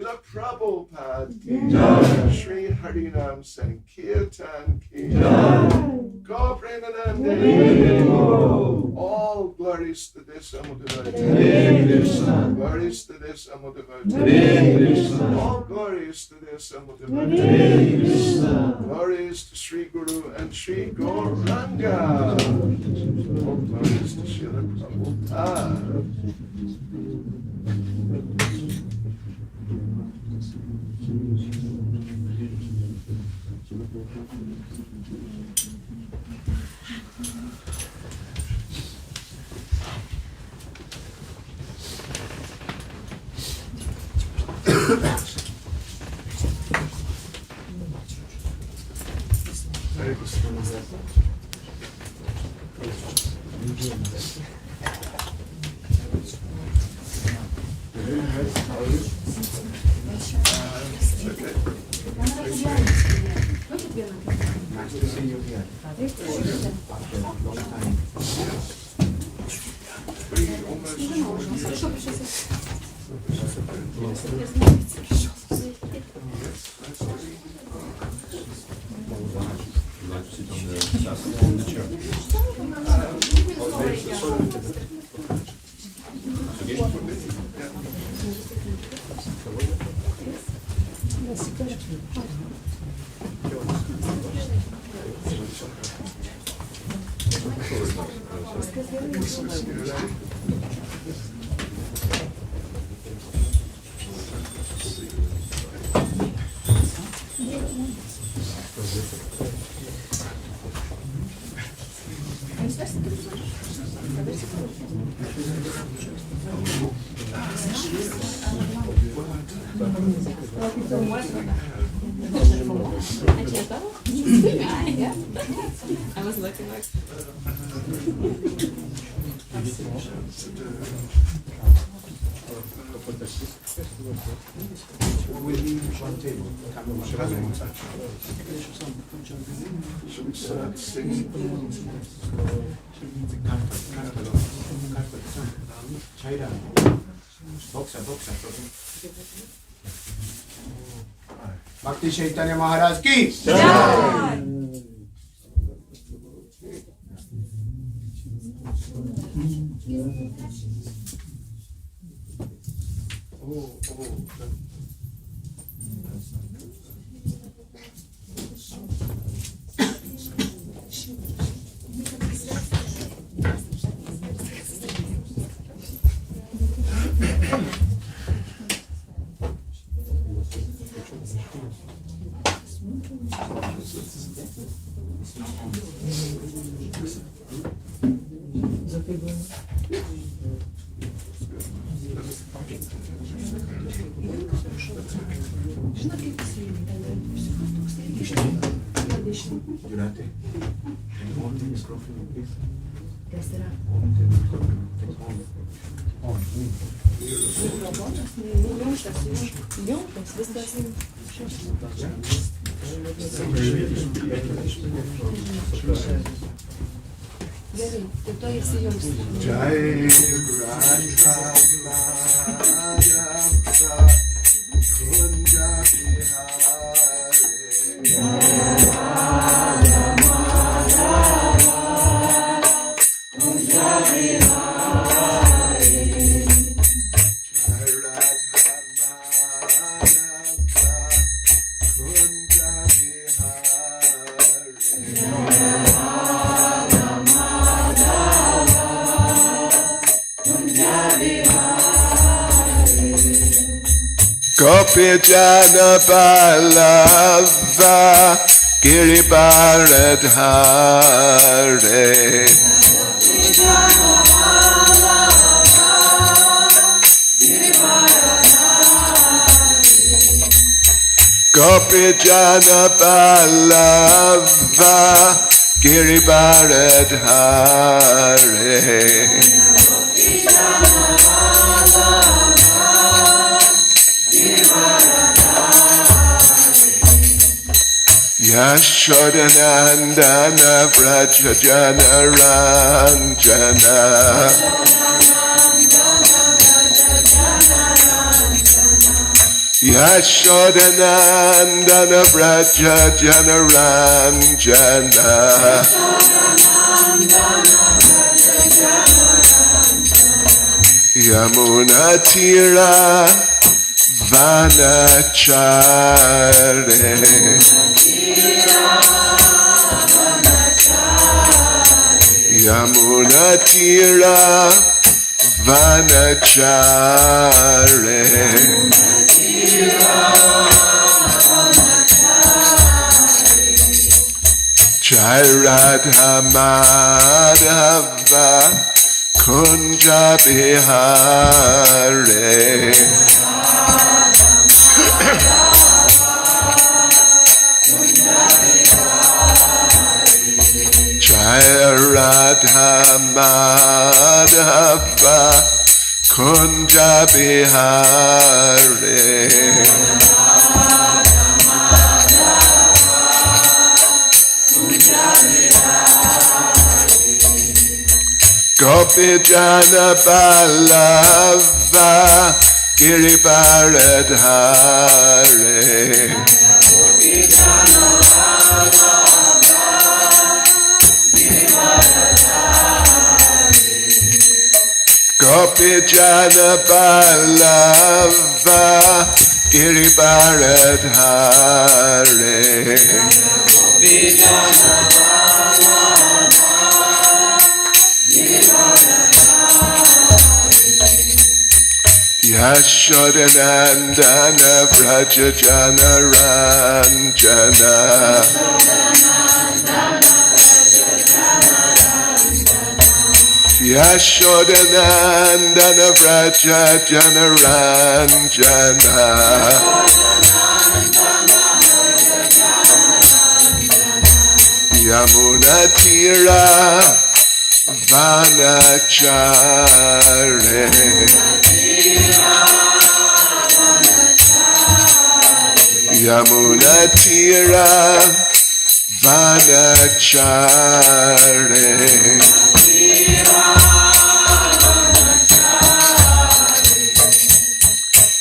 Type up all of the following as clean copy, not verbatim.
Srila Prabhupada ki jai, Shri Harinam Sankirtan ki jai, Go Premanande, all glories to this Amudavata, glories to this Amudavata, all glories to this Amudavata, glories to Sri Guru and Sri Gauranga, all glories to Srila Prabhupada. I was looking like. We need one table. Should we start singing? Bhakti Čaitanja Maharaj ki Jai. Jai Gopi Jana Balava Giribaradhare Gopi Jana Balava Giribaradhare Yashodanandana Vrajajana Ranjana Yashodanandana Vraja Janaranjana Yamuna Tira Vanachare Yamuna Tira Vanachare Jai Radha Madhava Kunja Bihare Jai Radha Madhava Kunja Bihare Gopi Jana Balava Girivaradhare Gopi Jana Balava Girivaradhare Yashodanandana Vraja Janaranjana Yashodanandana Vraja Janaranjana Yamuna Tira Vanachare Yamuna Tira Vanachare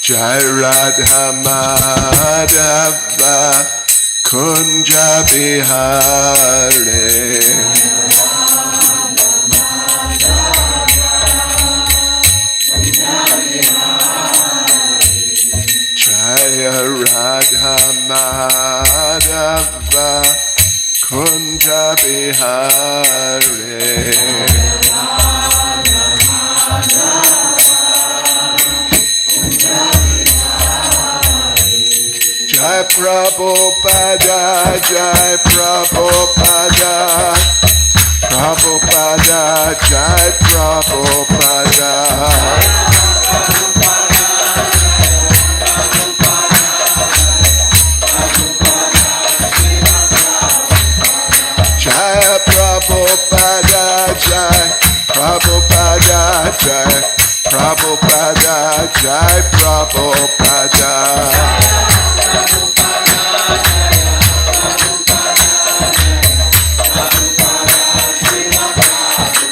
Jai Radha Madhava Kunja Bihare Jaya Radha Madhava Kunja Bihare Jai Prabhupada Jai Prabhupada Prabhupada Jai Prabhupada Jai Prabhupada Jai Prabhupada Jai Prabhupada Jai Prabhupada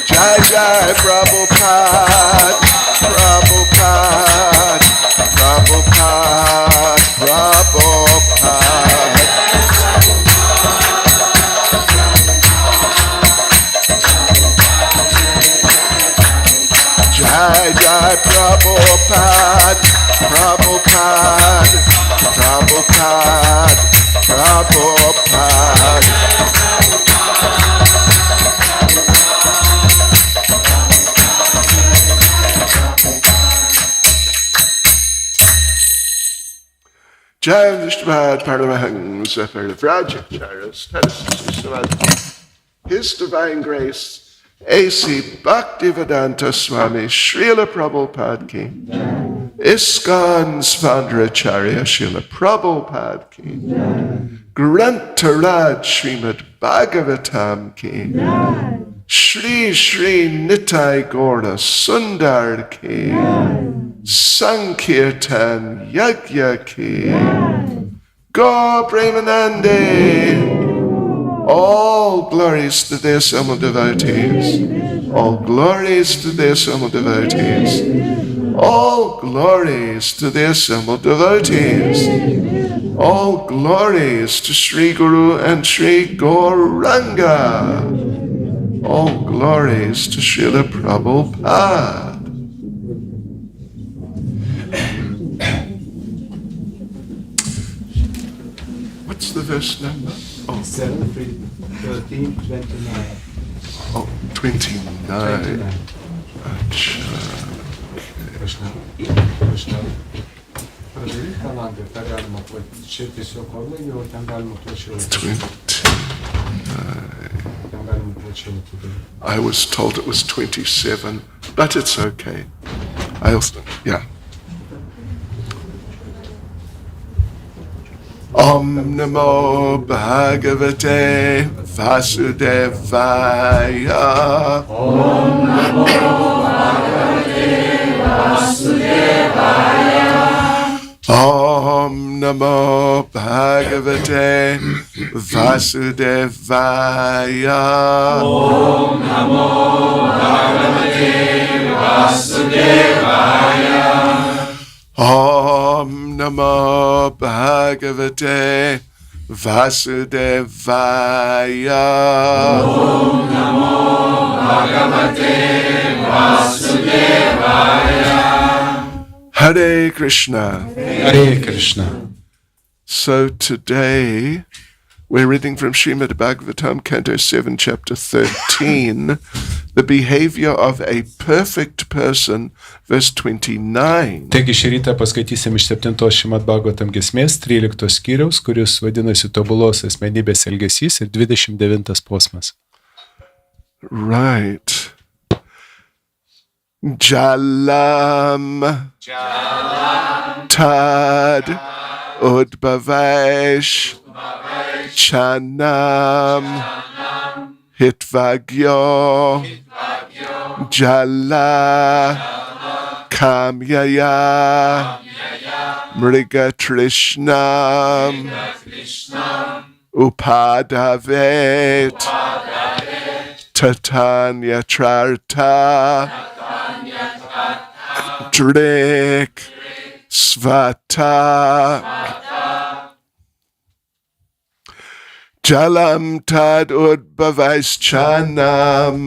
Jai Jai Prabhupada Prabhupada Prabhupada Prabhupada Jai Jai Prabhupada Prabhupada Prabhupada Prabhupada Jai Vishnavad Paramahansa Parivrajacharyas His Divine Grace A.C. Bhaktivedanta Swami Srila Prabhupada Ki Iskcon's founder Acharya Srila Prabhupada Ki Grantaraj Šrimad Bhagavatam Ki Shri Shri Nitai Gaura Sundar Ki Sankirtan Yagya Ki Go Premanande. All glories to their summer devotees. All glories to their summer devotees. All glories to the assembled devotees. All glories to Sri Guru and Sri Gauranga. All glories to Srila Prabhupada. What's the verse number? Oh, 7, 13, 29. oh 29. Acha. Krišna. Padaryk tą langą, tą galima platyti. Čia tiesiog orlainį, o ten galima plačiau. 29. Ten galima plačiau. I was told it was 27, but it's okay. I also, yeah. Om Namo Bhagavate Vasudevaya. Om Namo Bhagavate Vasudevaya. Om Namo Bhagavate Vasudevaya. Om Namo Bhagavate Vasudevaya. Om Namo Bhagavate Vasudevaya. Om Namo Bhagavate Vasudevaya. Hare Krishna. Hare Krishna. So today we're reading from Šrimad Bhagavatam, Canto 7, Chapter 13, the behavior of a perfect person, verse 29. Taigi šį rytą paskaitysim iš 7 Šrimad Bhagavatam giesmės 13 skyriaus, kuris vadinasi tobulos asmenybės elgesys ir 29 posmas. Right. Jalam Tad Udbhavesh Chanam Hitvagyo Jala Kamyaya Mrigatrishnam Upadavet Tatanya Charta Drik Svata Jalam Tad Udbhavaishchanam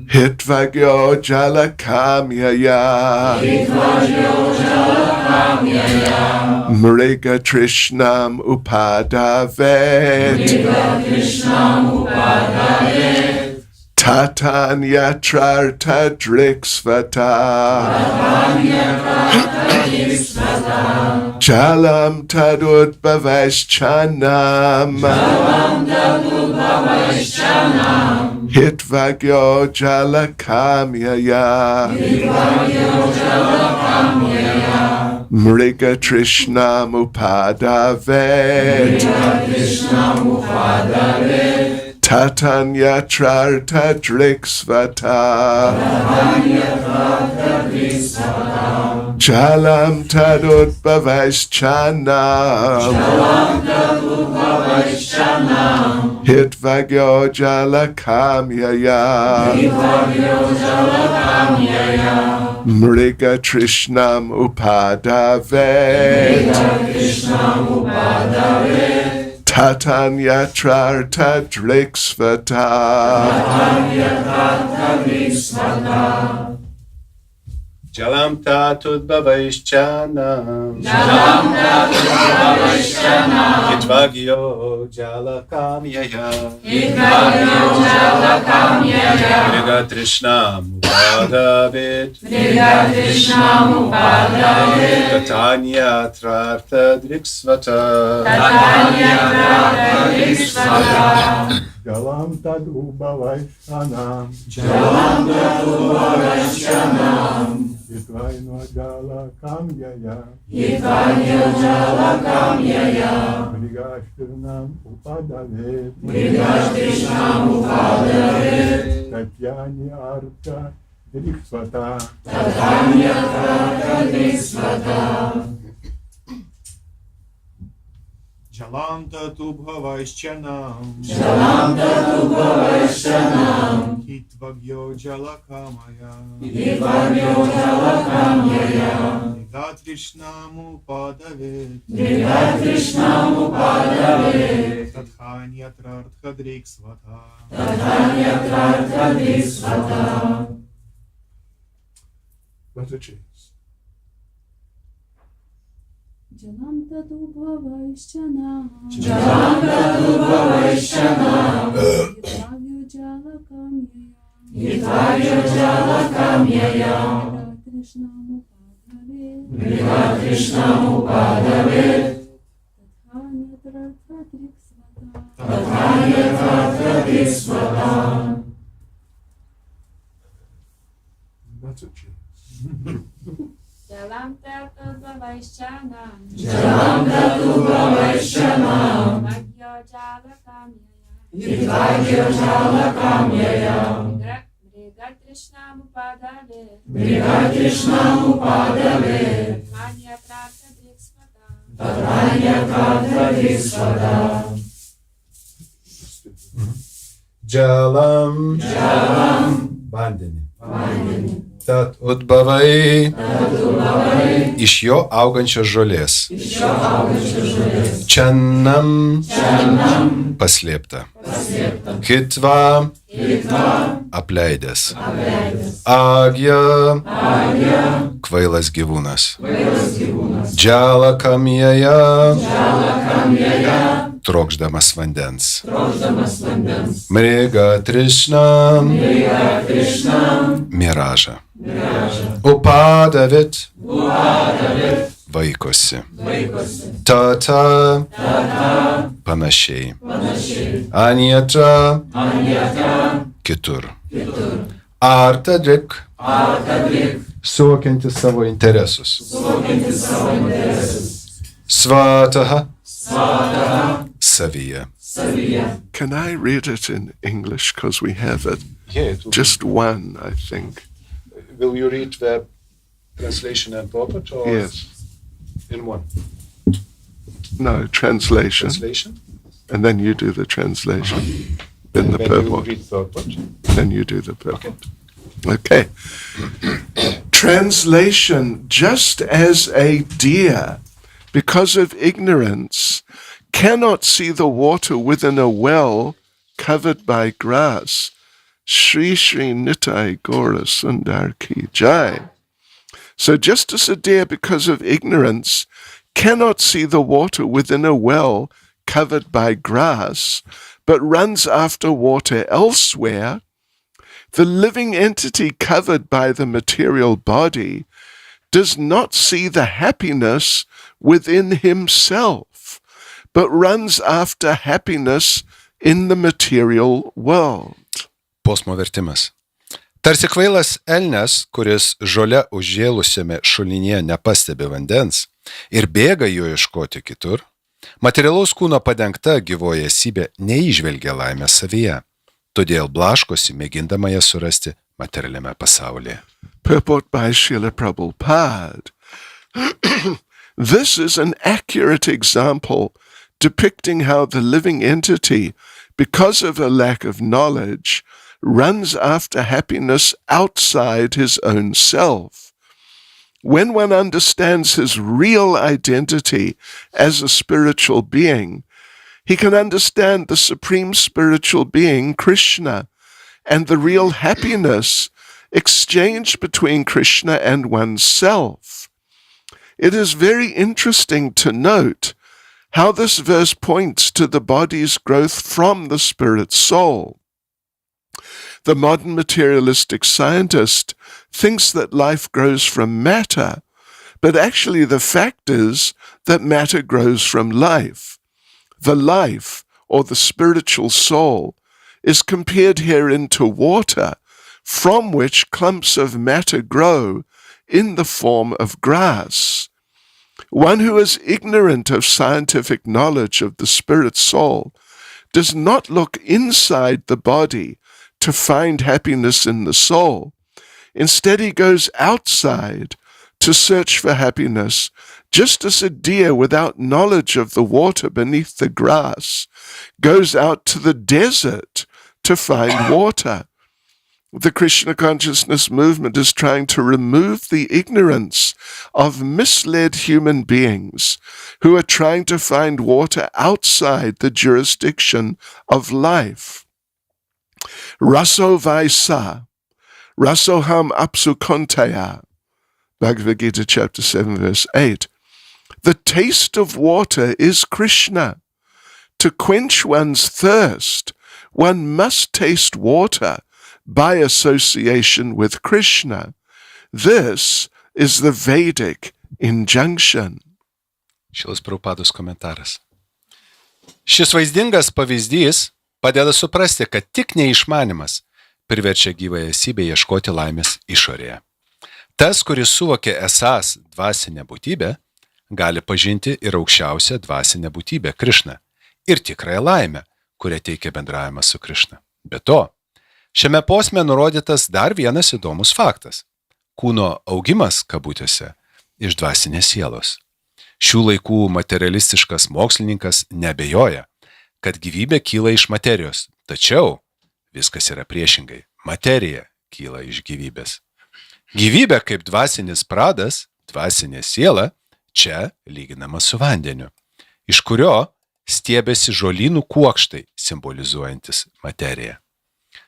Hitvagyo Jalakamyaya Mrigatrishnam Upadavet Tatanya Charta Driksvata Jalam Tadud Bhavaishchanam Hitvagyo Jalakamyaya Mrigatrishnam Upadavet Tatanya Charta Driksvata Jalam Tadud Bhavaishchanam Hitvagyo Jalakamyaya Mrigatrishnam Upadavet Tatanya Charta Driksvata Jalam Tatud Bhavaishchanam Hitvagyo Jalakamyaya Mrigatrishnam Upadavet Tatanya Charta Driksvata Jalam Tadu Bhavaishchanam Hitvagyo Jalakamyaya Mrigatrishnam Upadavet Tatanya Charta Driksvata Jalam tatu bhavaishchanam. Jalam tatu bhavaishchanam. Hitvagyo jalakamaya. Hitvagyo jalakamaya. Nigatrishnam upadavet. Nigatrishnam upadavet. Tadhanyatrartha driksvata. Tadhanyatrartha driksvata. Mataji. Jalam tatu bhavaishchanam. Jalam tatu bhavaishchanam. Hitvagyo jalakamaya. Hitvagyo jalakamaya. Nigatrishnam upadavet. Nigatrishnam upadavet. Tadhanyatrartha driksvata. Tadhanyatrartha driksvata. Mataji. Jalam tatu bhavaishchanam. Jalam tatu bhavaishchanam. Hitvagyo jalakamaya. Hitvagyo jalakamaya. Nigatrishnam upadavet. Nigatrishnam upadavet. Tadhanyatrartha driksvata. Tadhanyatrartha driksvata. Jalam. Jalam. Vandenį. Vandenį. Tad udbavai. Tadubavai. Iš jo augančios žolės. Iš jo augančios žolės. Čannam. Čannam. Paslėpta. Paslėpta. Hitva. Hitva. Apleidęs. Apleidęs. Agya. Agya. Kvailas gyvūnas. Kvailas gyvūnas. Džalakamjaja. Jalakamjaja. Trokšdamas vandens. Trokšdamas vandens. Mriga Trishnam. Mriga Trishnam. Miraža. Miraža. Upadavit. Upadavet. Vaikosi. Vaikosi. Tata. Tata. Panašiai. Panašiai. Anyatra. Anyatra. Kitur. Kitur. Artadrik. Artadrik. Suvokiantis savo interesus. Suvokiantis savo interesus. Svataha. Svataha. Savyje. Savyje. Can I read it in English? Because we have it. Yeah, Just one, I think. will you read the translation and purport or Yes. in one No, translation. translation? And then you do the translation. Then the Then you purport. read purport. Then you do the purport. Okay. Translation. Just as a deer, because of ignorance, cannot see the water within a well covered by grass. Shri Shri Nitai Gora Sundar Ki Jai. So just as a deer, because of ignorance, cannot see the water within a well covered by grass, but runs after water elsewhere, the living entity covered by the material body does not see the happiness within himself, but runs after happiness in the material world. Posmo vertimas. Tarsi kvailas elnias, kuris žole užžėlusiame šulinyje nepastebi vandens ir bėga jo ieškoti kitur, materialaus kūno padengta gyvoji esybė neįžvelgia laimę savyje, todėl blaškosi mėgindama ją surasti materialiame pasaulyje. Purport by Srila Prabhupada. This is an accurate example depicting how the living entity, because of a lack of knowledge, runs after happiness outside his own self. When one understands his real identity as a spiritual being, he can understand the supreme spiritual being, Krišna, and the real happiness exchanged between Krišna and oneself. It is very interesting to note how this verse points to the body's growth from the spirit soul. The modern materialistic scientist thinks that life grows from matter, but actually the fact is that matter grows from life. The life, or the spiritual soul, is compared herein to water, from which clumps of matter grow in the form of grass. One who is ignorant of scientific knowledge of the spirit soul does not look inside the body to find happiness in the soul. Instead, he goes outside to search for happiness, just as a deer without knowledge of the water beneath the grass goes out to the desert to find water. The Krishna consciousness movement is trying to remove the ignorance of misled human beings who are trying to find water outside the jurisdiction of life. Raso vaisa, rasoham apsu kontaya, Bhagavad Gita chapter 7 verse 8. The taste of water is Krishna. To quench one's thirst, one must taste water by association with Krishna. This is the Vedic injunction. Šilas Prabhupados komentaras. Šis vaizdingas pavyzdys padeda suprasti, kad tik neišmanimas priverčia gyvąją esybę ieškoti laimės išorėje. Tas, kuris suvokia esąs dvasinę būtybę, gali pažinti ir aukščiausią dvasinę būtybę Krišną ir tikrąją laimę, kurią teikia bendravimas su Krišna. Be to, šiame posme nurodytas dar vienas įdomus faktas – kūno augimas, kabutėse, iš dvasinės sielos. Šių laikų materialistiškas mokslininkas neabejoja, kad gyvybė kyla iš materijos, tačiau viskas yra priešingai. Materija kyla iš gyvybės. Gyvybė kaip dvasinis pradas, dvasinė siela, čia lyginama su vandeniu, iš kurio stiebiasi žolynų kuokštai, simbolizuojantis materiją.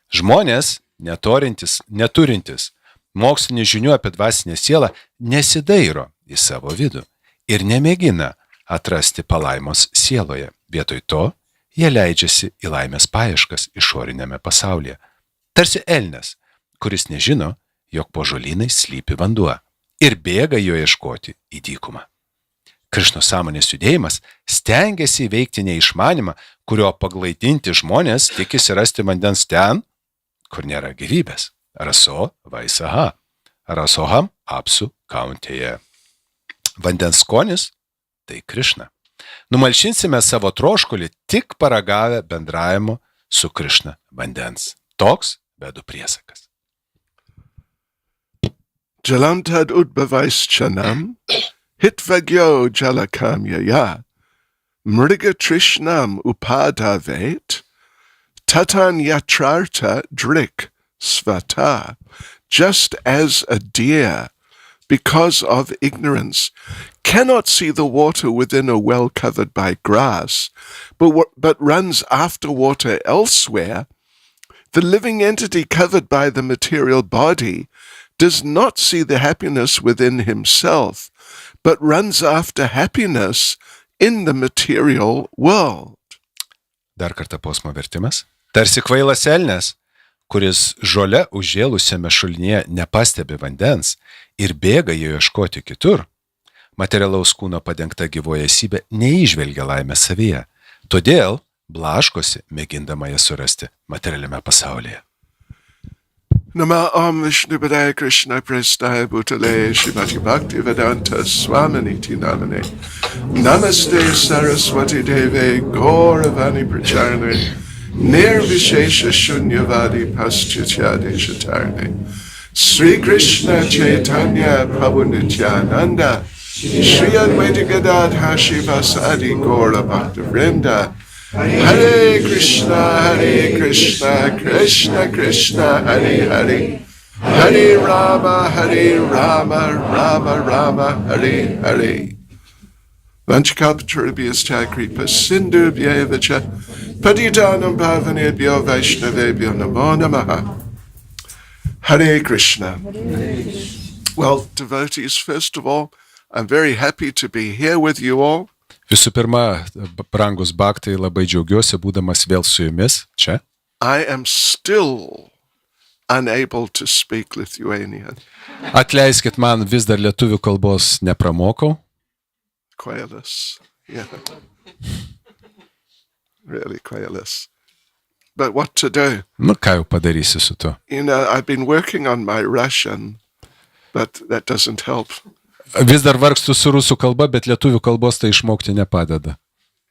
Žmonės, neturintis mokslinių žinių apie dvasinę sielą, nesidairo į savo vidų ir nemėgina atrasti palaimos sieloje. Vietoj to, jie leidžiasi į laimės paieškas išorinėme pasaulyje. Tarsi elnias, kuris nežino, jog po žolynais slypi vanduo ir bėga jo ieškoti į dykumą. Krišnos sąmonės judėjimas stengiasi įveikti neišmanimą, kurio paglaidinti žmonės tikisi rasti vandens ten, kur nėra gyvybės. Raso vaisaha. Rasoham apsu kauntėje. Vandens skonis – tai Krišna. Numalšinsime savo troškulį tik paragavę bendravimo su Krišna vandens. Toks vedų priesakas. Jalam tad udbhavaischanam, hitvagyo jalakamyaya, mriga trishnam upadavet, tatan yatrarta drik svata, just as a deer, because of ignorance, cannot see the water within a well covered by grass, but runs after water elsewhere, the living entity covered by the material body does not see the happiness within himself, but runs after happiness in the material world. Dar kartą posmo vertimas. Tarsi kvailas elnias, kuris žole užžėlusiame šulinyje nepastebi vandens ir bėga jo ieškoti kitur, materialaus kūno padengta gyvoji esybė neįžvelgia laimės savyje, todėl blaškosi, mėgindama ją surasti materialiame pasaulyje. Nama Om Vishnupadaye Krishna Prestaya Bhutale Srimati Bhakti Vedanta Swaminiti Namane Namaste Saraswati Deve Gauravani Pracharne Nirvishesha Shunyavadi Paschitya Deshatarne Sri Krishna Chaitanya Prabhu Nityananda Shri Advaita Gadadha Shivasadi Gaura Bhakta Vrinda Hare Krishna, Krishna Krishna, Hare Hare, Hare Rama, Rama Rama, Hare Hare. Vanchakalpatarubhyascha kripa sindhubhya vacha patitanam pavanebhyo vaishnavebhyo namo namaha. Hare Krishna. Well, devotees, first of all, I'm very happy to be here with you all. Visų pirma, brangus Bhaktai, labai džiaugiuosi, būdamas vėl su jumis čia. I am still unable to speak Lithuanian. Atleiskit, man vis dar lietuvių kalbos nepramokau. Quailus, yeah. Really quailus. But what to do? Nu, ką jau padarysi su tuo? You know, I've been working on my Russian, but that doesn't help. Vis dar vargstu su rusų kalba, bet lietuvių kalbos tai išmokti nepadeda.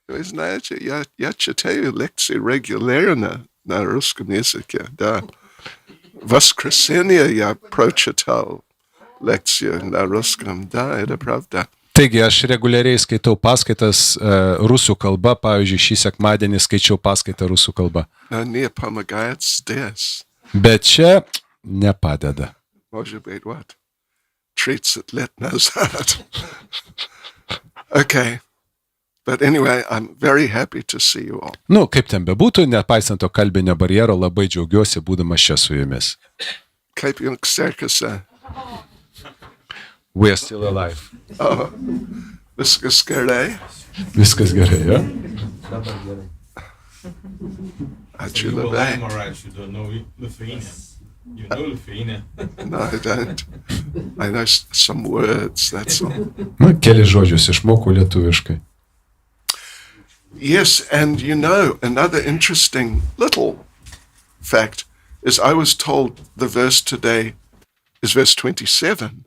Вы знаете, я читаю лекции регулярно на русском языке, да. В воскресенье я прочитал лекцию на русском. Да, это правда. Taigi aš reguliariai skaitau paskaitas rusų kalba, pavyzdžiui, šį sekmadienį skaičiau paskaitą rusų kalba. Но не помогает здесь. Bet čia nepadeda. Может быть, what? 30 лет назад. Okay. But anyway, I'm very happy to see you all. Nu, kaip ten bebūtų, nepaisant to kalbinio barjero, labai džiaugiuosi būdamas čia su jumis. Kaip jums sekasi? We are still alive. Viskas gerai? Viskas gerai, jo? Dabar gerai. Ačiū You will labai. memorize, you don't know Lithuania. You know Lithuania. No, I don't. I know some words, that's all. Nu, keli žodžius išmokau lietuviškai. Yes, and you know, another interesting little fact is I was told the verse today is verse 27.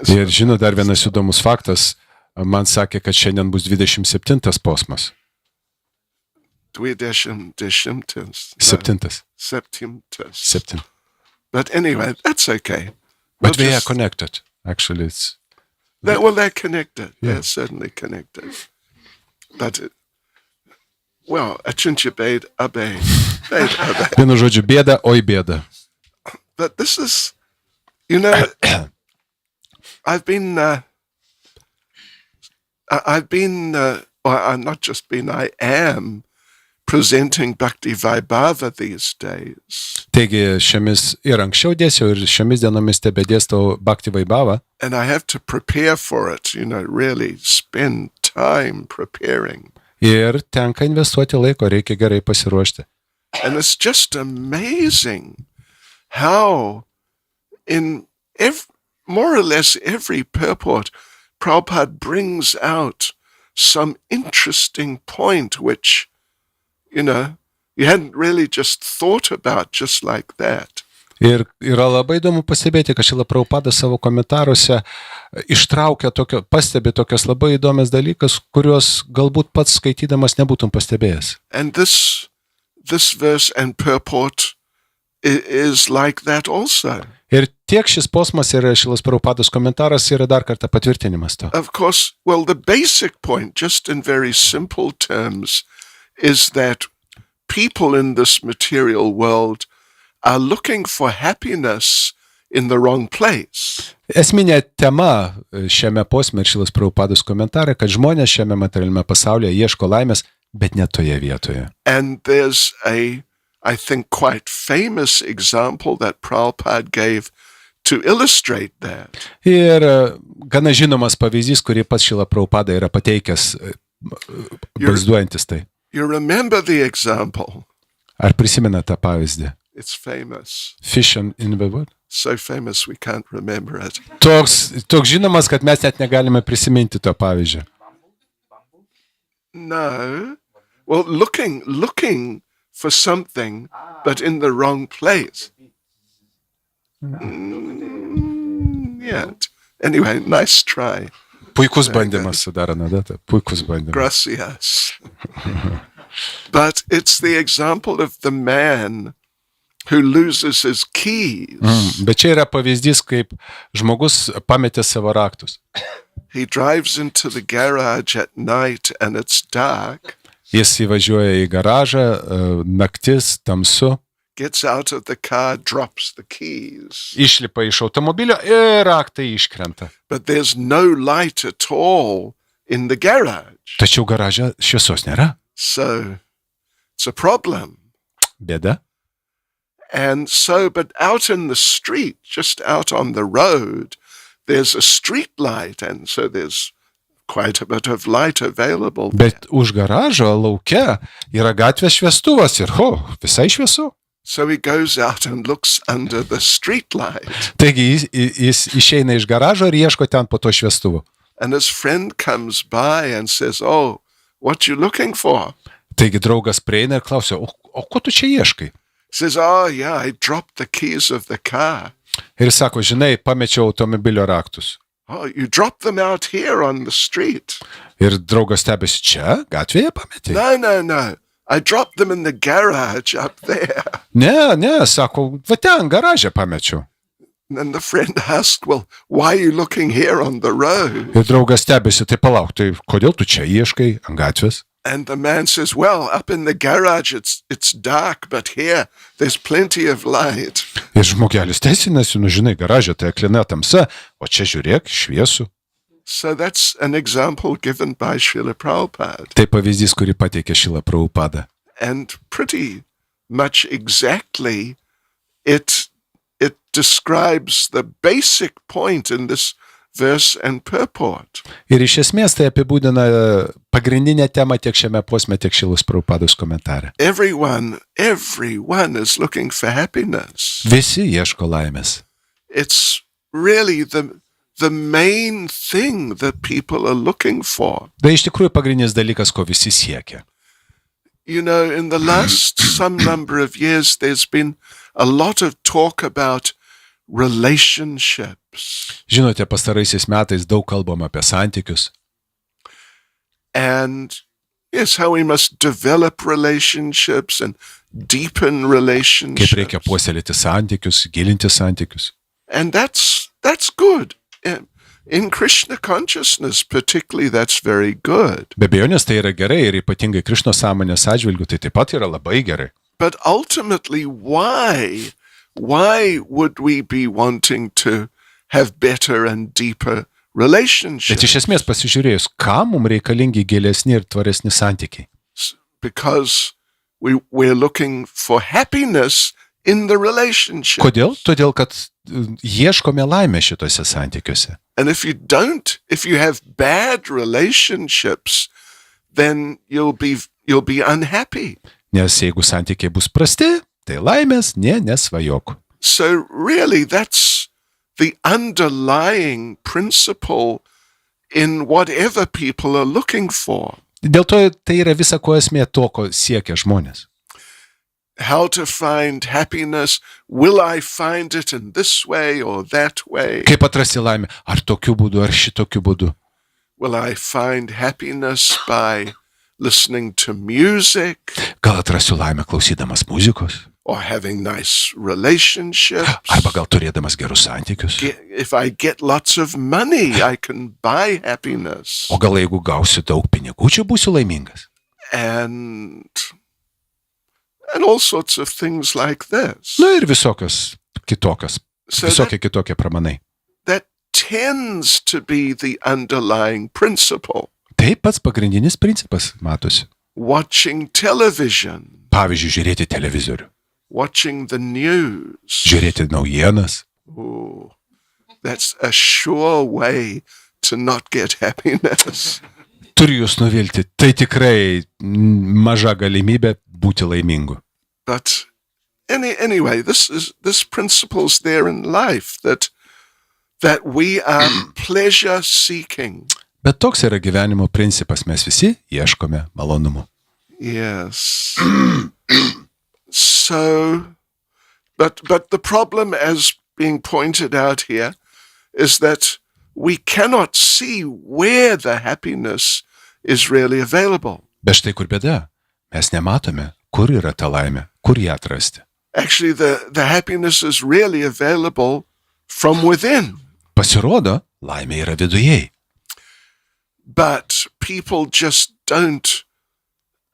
Ir žinau, dar vienas įdomus faktas, man sakė, kad šiandien bus 27 posmas. 27. Septintas. But anyway, that's okay. But We'll we are just- connected. Actually, it's... They're connected. Yeah. They're certainly connected. But, ačiūnčia beid abe. Vienu žodžiu, bėda, oi bėda. But this is, you know, I've been, I'm not just been, I am presenting Bhakti Vaibhava these days. Taigi, šiomis ir anksčiau dėsiau, ir šiomis dienomis tebedėstau Bhakti Vaibhavą. And I have to prepare for it, really spend time preparing. Ir tenka investuoti laiko, reikia gerai pasiruošti. And it's just amazing how in more or less every purport, Prabhupada brings out some interesting point which, you hadn't really just thought about just like that. Ir yra labai įdomu pastebėti, kad Šrila Prabhupada savo komentaruose pastebi tokias labai įdomias dalykas, kuriuos galbūt pats skaitydamas nebūtum pastebėjęs. And this verse and purport is like that also. Ir tiek šis posmas ir Šrilas Prabhupados komentaras yra dar kartą patvirtinimas to. Of course, the basic point, just in very simple terms, is that people in this material world are looking for happiness in the wrong place. Esminė tema šiame posme ir Šrilas Prabhupados komentare, kad žmonės šiame materialiame pasaulyje ieško laimės, bet ne toje vietoje. And there's I think, quite famous example that Prabhupada gave to illustrate that. Ir gana žinomas pavyzdys, kurį pats Šrila Prabhupada yra pateikęs, vaizduojantis tai. You remember the example? Ar prisimena tą pavyzdį? It's famous. Fish in the wood? So famous we can't remember it. Toks žinomas, kad mes net negalime prisiminti to pavyzdžio. No. Well, looking for something, but in the wrong place. Yeah. Anyway, nice try. Puikus bandymas sudaro nadatą. Puikus bandymas. Gracias. But it's the example of the man who loses his keys. Bet čia yra pavyzdys, kaip žmogus pametė savo raktus. He drives into the garage at night and it's dark. Jis įvažiuoja į garažą, naktis, tamsu. Gets out of the car, drops the keys. Išlipa iš automobilio ir raktai iškrenta. But there's no light at all in the garage. Tačiau garaže šviesos nėra. So it's a problem. Bėda. And so, but out in the street, just out on the road, there's a street light, and so there's quite a bit of light available. Bet už garažo lauke yra gatvės šviestuvas ir visai šviesu. So he goes out and looks under the street light. Taigi jis išeina iš garažo ir ieško ten po to šviestuvo. And his friend comes by and says, "Oh, what you looking for?" Taigi draugas prieina ir klausia, o ko tu čia ieškai? He says, "Oh, yeah, I dropped the keys of the car." Ir sako, žinai, pamečiau automobilio raktus. "Oh, you dropped them out here on the street." Ir draugas stebėsi, čia gatvėje pametė? No. I dropped them in the garage up there. Ne, sako, va ten garaže pamečiau. And then the friend asked, well, why are you looking here on the road? Ir draugas stebėsi, tai palauk, tai kodėl tu čia ieškai ant gatvės? And the man says, well, up in the garage it's dark, but here there's plenty of light. Ir žmogelis teisinasi, žinai, garaže tai aklina tamsa, o čia žiūrėk, šviesu. So that's an example given by Srila Prabhupada. Tai pavyzdys, kurį pateikė Šrila Prabhupada. And pretty much exactly it describes the basic point in this verse and purport. Ir iš esmės tai apibūdina pagrindinę temą tiek šiame posme, tiek Šrilos Prabhupados komentare. Everyone is looking for happiness. Visi ieško laimės. It's really the main thing that people are looking for. Tai iš tikrųjų pagrindinis dalykas, ko visi siekia. You know, in the last some number of years, there's been a lot of talk about relationships. Žinote, pastaraisiais metais daug kalbama apie santykius. And yes, how we must develop relationships and deepen Kaip relationships. reikia puoselėti santykius, gilinti santykius. And that's good. In Krishna consciousness, particularly, that's very good. Be abejonės tai yra gerai ir ypatingai Krišnos sąmonės atžvilgių tai taip pat yra labai gerai. But ultimately, why would we be wanting to have better and deeper Bet relationships? iš esmės pasižiūrėjus, kam mums reikalingi gilesni ir tvaresni santykiai? Because we're looking for happiness in the relationship. Kodėl? Todėl, kad ieškome laimę šitose santykiuose. And if you have bad relationships, then you'll be unhappy. Nes jeigu santykiai bus prasti, tai laimės nesvajok. So really, that's the underlying principle in whatever people are looking for. Dėl to tai yra visa ko esmė to, ko siekia žmonės. How to find happiness? Will I find it in this way or that way? Kaip atrasti laimę? Ar tokiu būdu, ar šitokiu būdu? Will I find happiness by listening to music Gal atrasiu laimę klausydamas muzikos? or having nice relationships? Arba gal turėdamas gerus santykius? If I get lots of money, I can buy happiness. O gal jeigu gausiu daug pinigų, čia būsiu laimingas? And all sorts of things like this. Na ir visokie kitokie pramanai. That tends to be the underlying principle. Tai pats pagrindinis principas, matosi. Watching television, Pavyzdžiui, žiūrėti televizorių, watching the news. žiūrėti naujienas. Ooh, that's a sure way to not get happiness. Turiu jūs nuvilti, tai tikrai maža galimybė būti laimingu. But anyway, this principle's there in life that we are pleasure seeking. Bet toks yra gyvenimo principas, mes visi ieškome malonumų. Yes. So, but the problem, as being pointed out here, is that we cannot see where the happiness is really available. Bet štai kur bėda, mes nematome, kur yra ta laimė, kur ją atrasti. Actually, the happiness is really available from within. Pasirodo, laimė yra vidujei. But people just don't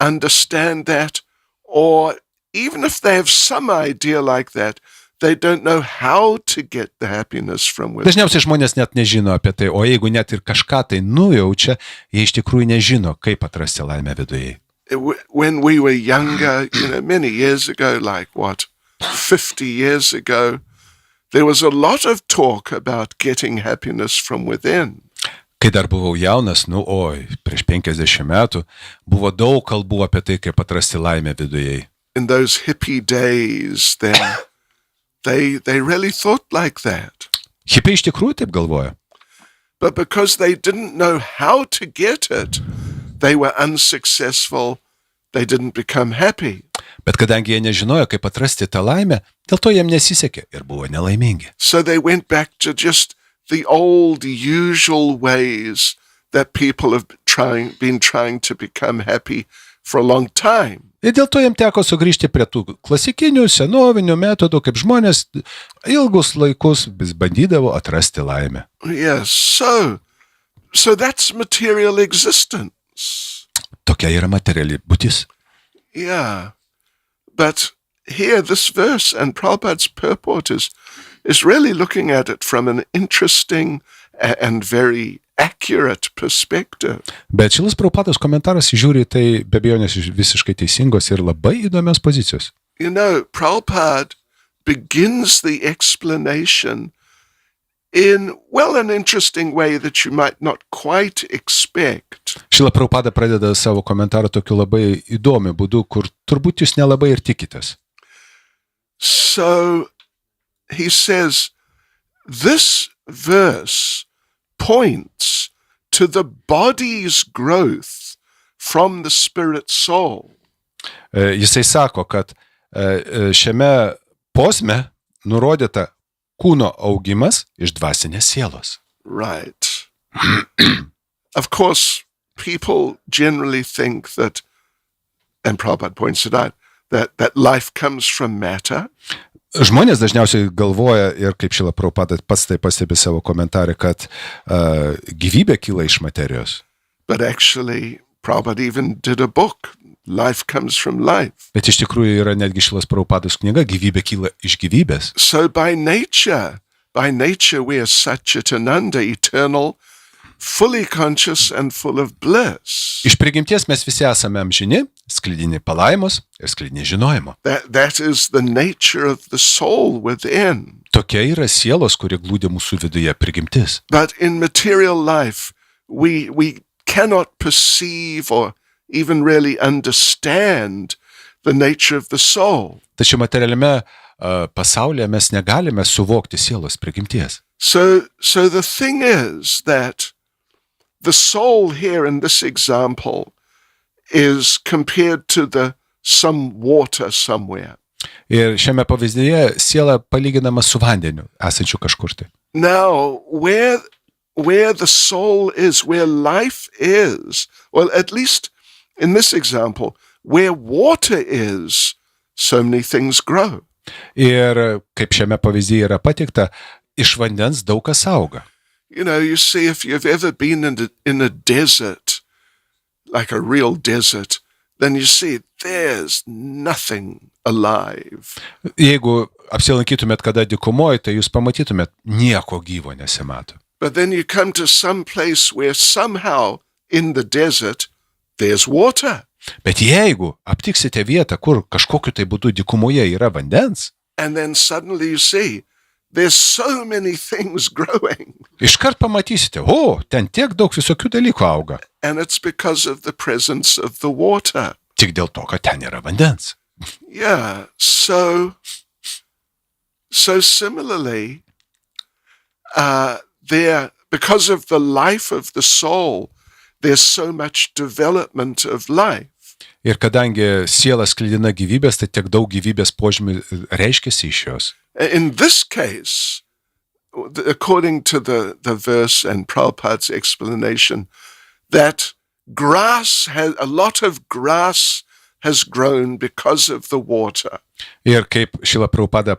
understand that, or even if they have some idea like that, they don't know how to get the happiness from within. Dažniausiai žmonės net nežino apie tai, o jeigu net ir kažką tai nujaučia, jie iš tikrųjų nežino, kaip atrasti laimę vidujei. When we were younger, many years ago, like 50 years ago, there was a lot of talk about getting happiness from within. Kai dar buvau jaunas, prieš 50 metų, buvo daug kalbų apie tai, kaip atrasti laimę vidujei. In those hippie days, then they really thought like that. Hipiai iš tikrųjų taip galvoja. But because they didn't know how to get it, they were unsuccessful. They didn't become happy. Bet kadangi jie nežinojo, kaip atrasti tą laimę, dėl to jiem nesisekė ir buvo nelaimingi. So they went back to just the old usual ways that people have been trying to become happy for a long time. Ir dėl to jam teko sugrįžti prie tų klasikinių, senovinių metodų, kaip žmonės ilgus laikus vis bandydavo atrasti laimę. Yes, so that's material existence. Tokia yra materiali būtis. Yeah, but here this verse and Prabhupada's purport is really looking at it from an interesting and very accurate perspective. Bet Šilas Prabhupados komentaras žiūri į tai be abejonės iš visiškai teisingos ir labai įdomios pozicijos. You know, Prabhupada begins the explanation in, well, an interesting way that you might not quite expect. Šila Prabhupada pradeda savo komentarą tokiu labai įdomiu būdu, kur turbūt jūs nelabai ir tikitės. So he says, this verse points to the body's growth from the spirit soul. Jisai sako, kad šiame posme nurodyta kūno augimas iš dvasinės sielos. Right. Of course, people generally think that, and Prabhupada points it out, that life comes from matter. Žmonės dažniausiai galvoja, ir kaip Šila Prabhupada pats tai pastebi savo komentarį, kad gyvybė kyla iš materijos. But actually, Prabhupada even did a book, Life Comes from Life. Bet iš tikrųjų yra netgi Šilas Prabhupados knyga, gyvybė kyla iš gyvybės. So by nature we are Satchitananda, eternal, fully conscious and full of bliss. Iš prigimties mes visi esame amžini, sklidini palaimos ir sklidini žinojimo. That is the nature of the soul within. Tokia yra sielos, kuri glūdi mūsų viduje prigimtis. But in material life, we cannot perceive or even really understand the nature of the soul. Tačiau materialiame pasaulyje mes negalime suvokti sielos prigimties. So the thing is that the soul here in this example is compared to some water somewhere. Ir šiame pavyzdyje siela palyginama su vandeniu, esančiu kažkur tai. Now, where the soul is, where life is, well, at least in this example, where water is, so many things grow. Ir kaip šiame pavyzdyje yra pateikta, iš vandens daug kas auga. You know, you see, if you've ever been in a desert, like a real desert, then you see there's nothing alive. Jeigu apsilankytumėt kada dykumoje, tai jūs pamatytumėt, nieko gyvo nesimato. But then you come to some place where somehow in the desert there's water. Bet jeigu aptiksite vietą, kur kažkokiu tai būdu dykumoje yra vandens, and then suddenly you see there's so many things growing. Iškart pamatysite, ten tiek daug visokių dalykų auga. And it's because of the presence of the water. Tik dėl to, kad ten yra vandens. Yeah, so similarly, because of the life of the soul, there's so much development of life. Ir kadangi siela sklidina gyvybės, tai tiek daug gyvybės požymių reiškiasi iš jos. In this case, according to the verse and Prabhupada's explanation, that a lot of grass has grown because of the water. Ir kaip Šila Prabhupada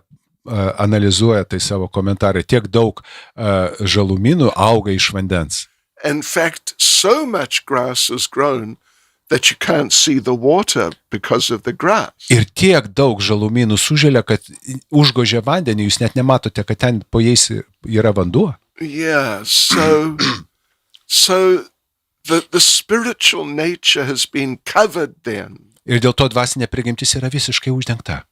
analizuoja tai savo komentarą, tiek daug žalumynų auga iš vandens. In fact, so much grass has grown that you can't see the water because of the grass. Ir tiek daug žalumynų suželia, kad užgožia vandenį, jūs net nematote, kad ten po jais yra vanduo. Yeah, so the spiritual nature has been covered then. Ir dėl to dvasinė prigimtis yra visiškai uždengta.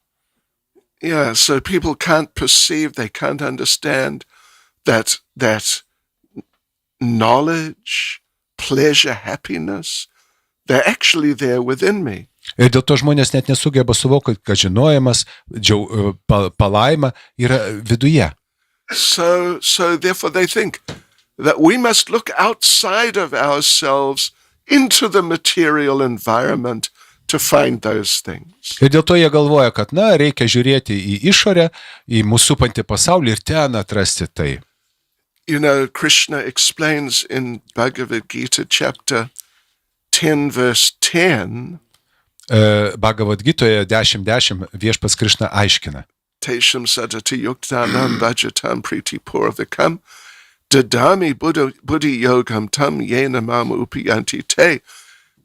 Yeah, so people can't perceive, they can't understand that knowledge, pleasure, happiness, they're actually there within me. Ir dėl to žmonės net nesugeba suvokti, kad žinojimas, palaima yra viduje. So therefore they think that we must look outside of ourselves into the material environment to find those things. Ir dėl to jie galvoja, kad reikia žiūrėti į išorę, į mūsų supantį pasaulį ir ten atrasti tai. You know, Krišna explains in Bhagavad Gita chapter 10 verse 10. Bhagavad-gitoje 10.10 viešpats Krišna aiškina. Tesham sadati yuktanam bhajatam priti purvikam dadami buddhi yogam tam yena mam upiyanti te.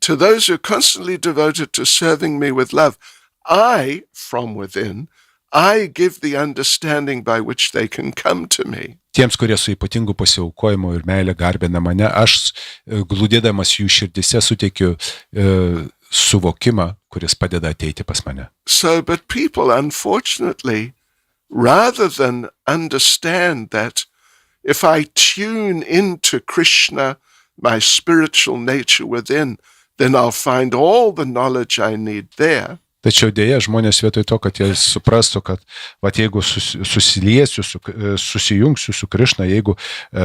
To those who are constantly devoted to serving me with love, I, from within, I give the understanding by which they can come to me. Tiems, kurie su ypatingu pasiaukojimu ir meilė garbina mane, aš glūdėdamas jų širdise suteikiu suvokimą, kuris padeda ateiti pas mane. So, but people, unfortunately, rather than understand that if I tune into Krishna, my spiritual nature within, then I'll find all the knowledge I need there. Tačiau dėja, žmonės vietoj to, kad jie suprastų, kad jeigu susiliesiu, susijungsiu su Krišna, jeigu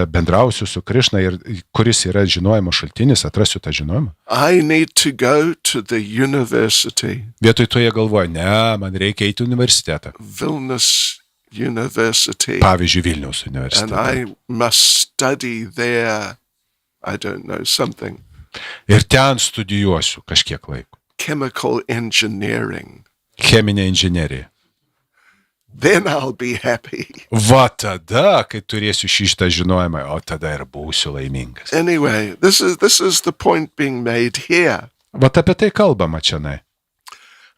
bendrausiu su Krišna, ir kuris yra žinojimo šaltinis, atrasiu tą žinojimą. I need to go to the university. Vietoj to jie galvoja, ne, man reikia eiti į universitetą. Vilnius University. Pavyzdžiui, Vilniaus And universitetą. I must study there, I don't know, something. Ir ten studijuosiu kažkiek laiko. Chemical engineering. Cheminė inžinerija. Then I'll be happy. Va tada, kai turėsiu šitą žinojimą, o tada ir būsiu laimingas. Anyway, this is the point being made here. Va apie tai kalbama čianai.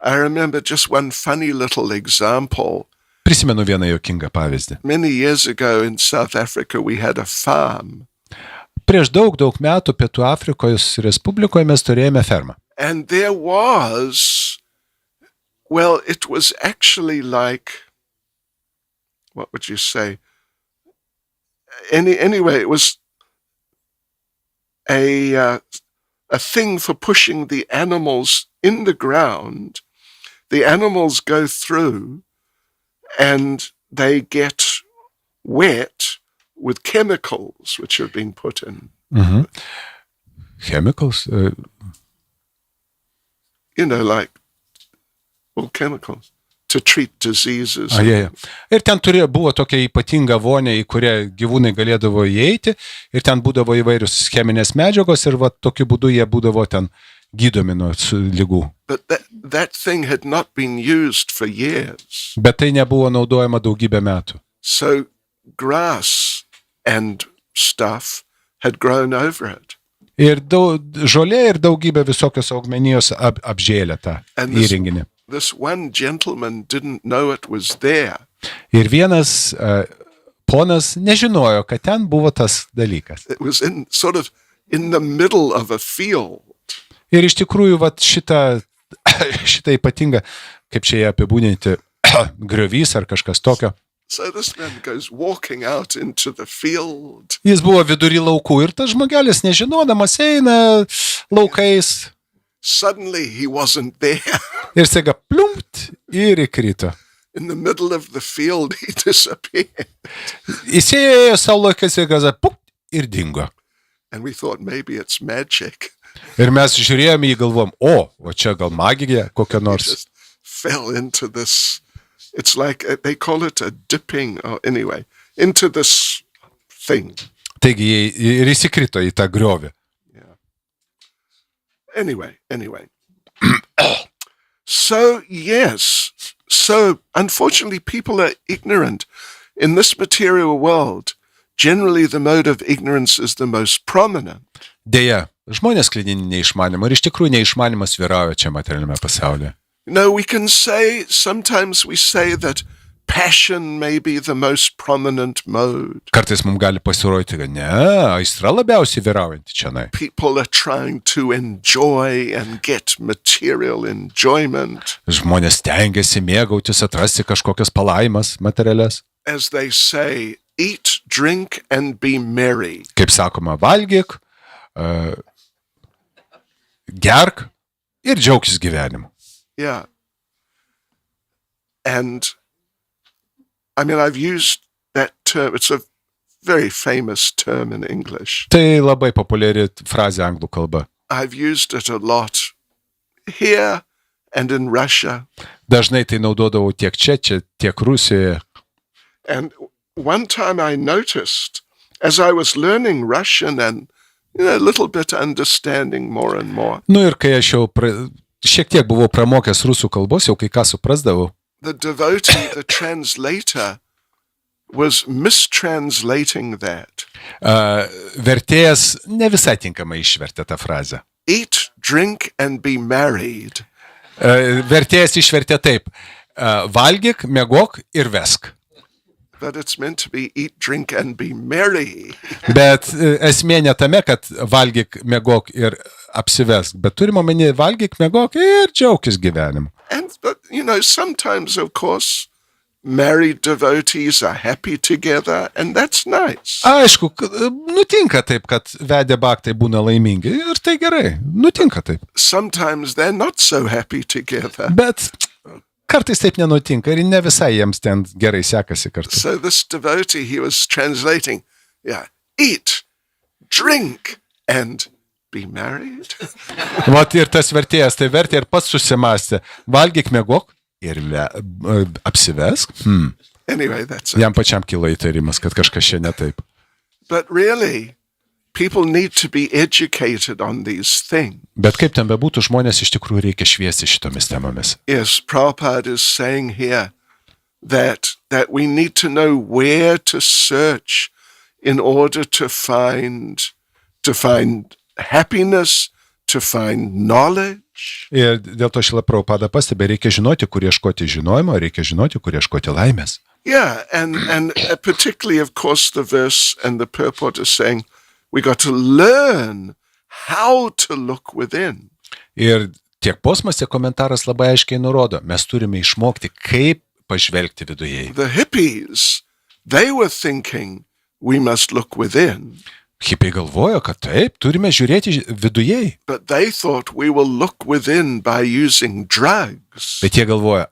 I remember just one funny little example. Prisimenu vieną juokingą pavyzdį. Many years ago in South Africa, we had a farm. Prieš daug metų Pietų Afrikos Respublikoje mes turėjome fermą. And there was, well, it was actually like, what would you say? Anyway, it was a thing for pushing the animals in the ground. The animals go through and they get wet with chemicals which have been put in. Mhm. Chemicals? You know, like, well, chemicals to treat diseases. Ir ten buvo tokia ypatinga vonė, į kurią gyvūnai galėdavo įeiti, ir ten būdavo įvairius cheminės medžiagos, ir va tokiu būdu jie būdavo ten gydomi nuo ligų. But that thing had not been used for years. Bet tai nebuvo naudojama daugybę metų. So grass and stuff had grown over it. Ir žolė ir daugybė visokios augmenijos apžėlė tą įrenginį. This one gentleman didn't know it was there. Ir vienas ponas nežinojo, kad ten buvo tas dalykas. It was sort of in the middle of a field. Ir iš tikrųjų, šitą ypatingą, kaip čia ją apibūdinti, griovys ar kažkas tokio. So this man goes walking out into the field. Jis buvo vidury laukų ir tas žmogelis nežinodamas eina laukais. Suddenly he wasn't there. Ir staiga plumpt ir įkrito. In the middle of the field he disappeared. Jis ėjo savo laikais ir gaza ir dingo. And we thought maybe it's magic. Ir mes žiūrėjome į galvom, o čia gal magija kokia He nors. just fell into this. It's like they call it a dipping, or anyway, into this thing. Taigi ir įsikrito į tą griovį. Anyway. So unfortunately people are ignorant. In this material world, generally the mode of ignorance is the most prominent. Deja, žmonės klydini neišmanimo ir iš tikrųjų neišmanimas vyrauja čia materialiame pasaulyje. No, we can say, sometimes we say that passion may be the most prominent mode. Kartais mums gali pasirodyti, kad ne, aistra labiausiai vyraujanti čianai. People are trying to enjoy and get material enjoyment. Žmonės stengiasi mėgautis, atrasti kažkokias palaimas materialias. As they say, eat, drink and be merry. Kaip sakoma, valgyk, gerk ir džiaugtis gyvenimu. Yeah. And I mean, I've used that term. It's a very famous term in English. Tai labai populiari frazė anglų kalba. I've used it a lot here and in Russia. Dažnai tai naudodavau tiek čia, tiek Rusijoje. And one time I noticed, as I was learning Russian and a little bit understanding more and more. Nu ir kai aš jau šiek tiek buvau pramokęs rusų kalbos, jau kai ką suprasdavau. The devotee, the translator, was mistranslating that. Vertėjas ne visai tinkamai išvertė tą frazę. Eat, drink, and be married. Vertėjas išvertė taip. Valgyk, miegok ir vesk. But it's meant to be eat, drink, and be merry. Bet esmė ne tame, kad valgyk, miegok ir apsivesk, bet turime omeny valgyk, miegok ir džiaukis gyvenimu. And, but, sometimes, of course, married devotees are happy together, and that's nice. Aišku, nutinka taip, kad vedę bhaktai būna laimingi ir tai gerai, nutinka taip. Sometimes they're not so happy together. Bet kartais taip nenutinka ir ne visai jiems ten gerai sekasi kartu. So this devotee, he was translating, eat, drink, and be married. Vat ir tas vertėjas tai vertė ir pats susimastė. Valgyk, miegok ir apsivesk. Anyway, that's it. Jam pačiam kilo įtarimas, kad kažkas čia ne taip. But really, people need to be educated on these things. Bet kaip ten bebūtų, žmonės iš tikrųjų reikia šviesti šitomis temomis. Yes, Prabhupada is saying here that we need to know where to search in order to find happiness, to find knowledge. Ir dėl to Šrila Prabhupada pastebė, reikia žinoti, kur ieškoti žinojimo, reikia žinoti, kur ieškoti laimės. Yeah, and particularly, of course, the verse and the purport is saying we got to learn how to look within. Ir tiek posmas, tiek komentaras labai aiškiai nurodo, mes turime išmokti, kaip pažvelgti viduje. The hippies, they were thinking we must look within. Hipiai galvojo, kad taip, turime žiūrėti viduje. But they thought we will look within by using drugs. Bet jie galvoja,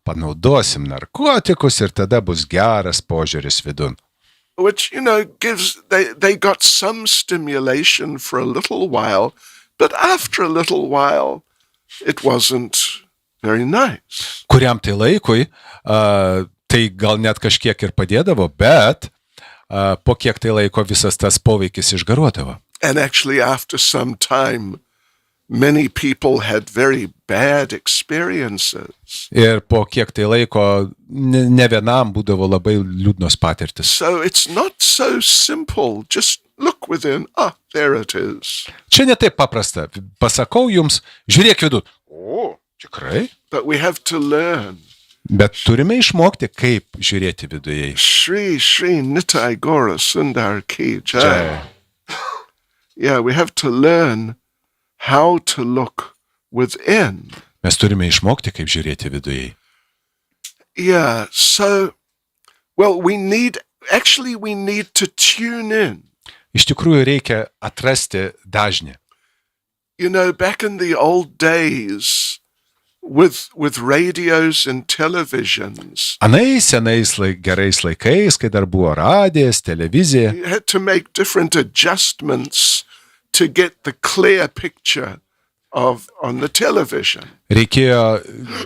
panaudosim narkotikus ir tada bus geras požiūris vidun. Which, they got some stimulation for a little while, but after a little while, it wasn't very nice. Kuriam tai laikui, tai gal net kažkiek ir padėdavo, bet po kiek tai laiko visas tas poveikis išgaruodavo. And actually, after some time, many people had very bad experiences. Ir po kiek tai laiko ne vienam būdavo labai liūdnos patirtis. So it's not so simple. Just look within. There it is. Čia ne taip paprasta. Pasakau jums, žiūrėk vidun. Tikrai? But we have to learn. Bet turime išmokti, kaip žiūrėti viduje. Shri Nitai Gora Sundar Ki Jai. Yeah, we have to learn how to look within. Mes turime išmokti, kaip žiūrėti viduje. Yeah, so, we need to tune in. Iš tikrųjų reikia atrasti dažnį. Back in the old days, with radios and televisions, Anais senais gerais laikais, kai dar buvo radijas, televizija, you had to make different adjustments to get the clear picture on the television. reikėjo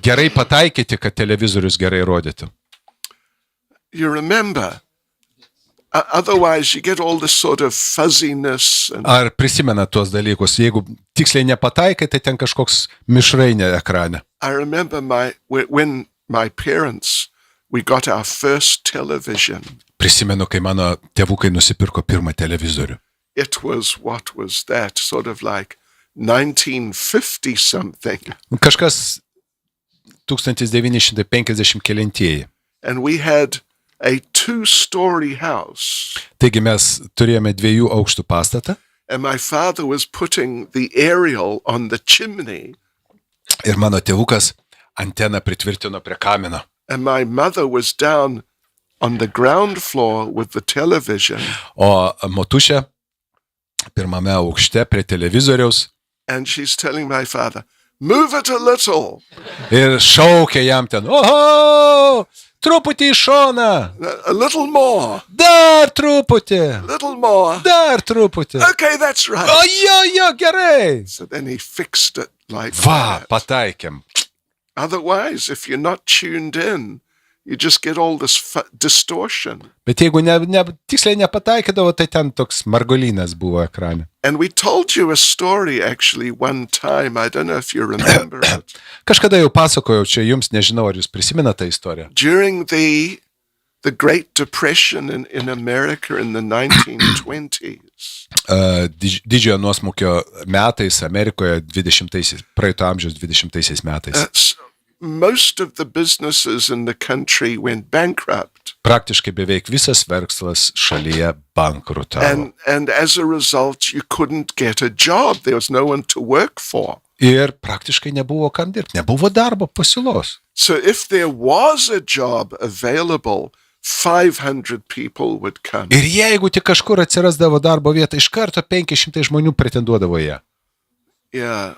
gerai pataikyti, kad televizorius gerai rodytų. You remember, otherwise you get all this sort of fuzziness. Ar prisimena tuos dalykus? Jeigu tiksliai nepataikai, tai ten kažkoks mišrainė ekrane. I remember when my parents, we got our first television. Prisimenu, kai mano tėvukai nusipirko pirmą televizorių. It was, what was that? Sort of like 1950 something. Kažkas 1950 kelintieji. And we had a 2-story house. Taigi mes turėjome 2 aukštų pastatą. And my father was putting the aerial on the chimney. Ir mano tėvukas anteną pritvirtino prie kamino. And my mother was down on the ground floor with the television. O motušė pirmame aukšte prie televizoriaus. And she's telling my father, move it a little. Ir šaukė jam ten, oho, truputį į šoną. A little more. Dar truputį. A little more. Dar truputį. Okay, that's right. Jo, gerai. So then he fixed it like Va, that. pataikėm. Otherwise, if you're not tuned in, you just get all this distortion. Bet jeigu tiksliai nepataikydavo, tai ten toks margolynas buvo ekrane. And we told you a story actually one time. I don't know if you remember it. Kažkada jau pasakojau čia jums, nežinau, ar jūs prisimenate tą istoriją. During the Great Depression in America in the 1920s. Didžiojo nuosmukio metais Amerikoje praeito amžiaus 20 metais. Most of the businesses in the country went bankrupt. Praktiškai beveik visas verslas šalyje bankrutavo. And as a result, you couldn't get a job. There was no one to work for. Ir praktiškai nebuvo kam dirbti, nebuvo darbo pasiūlos. So if there was a job available, 500 people would come. Ir jeigu tik kažkur atsirasdavo darbo vieta, iš karto 500 žmonių pretenduodavo ją. Yeah.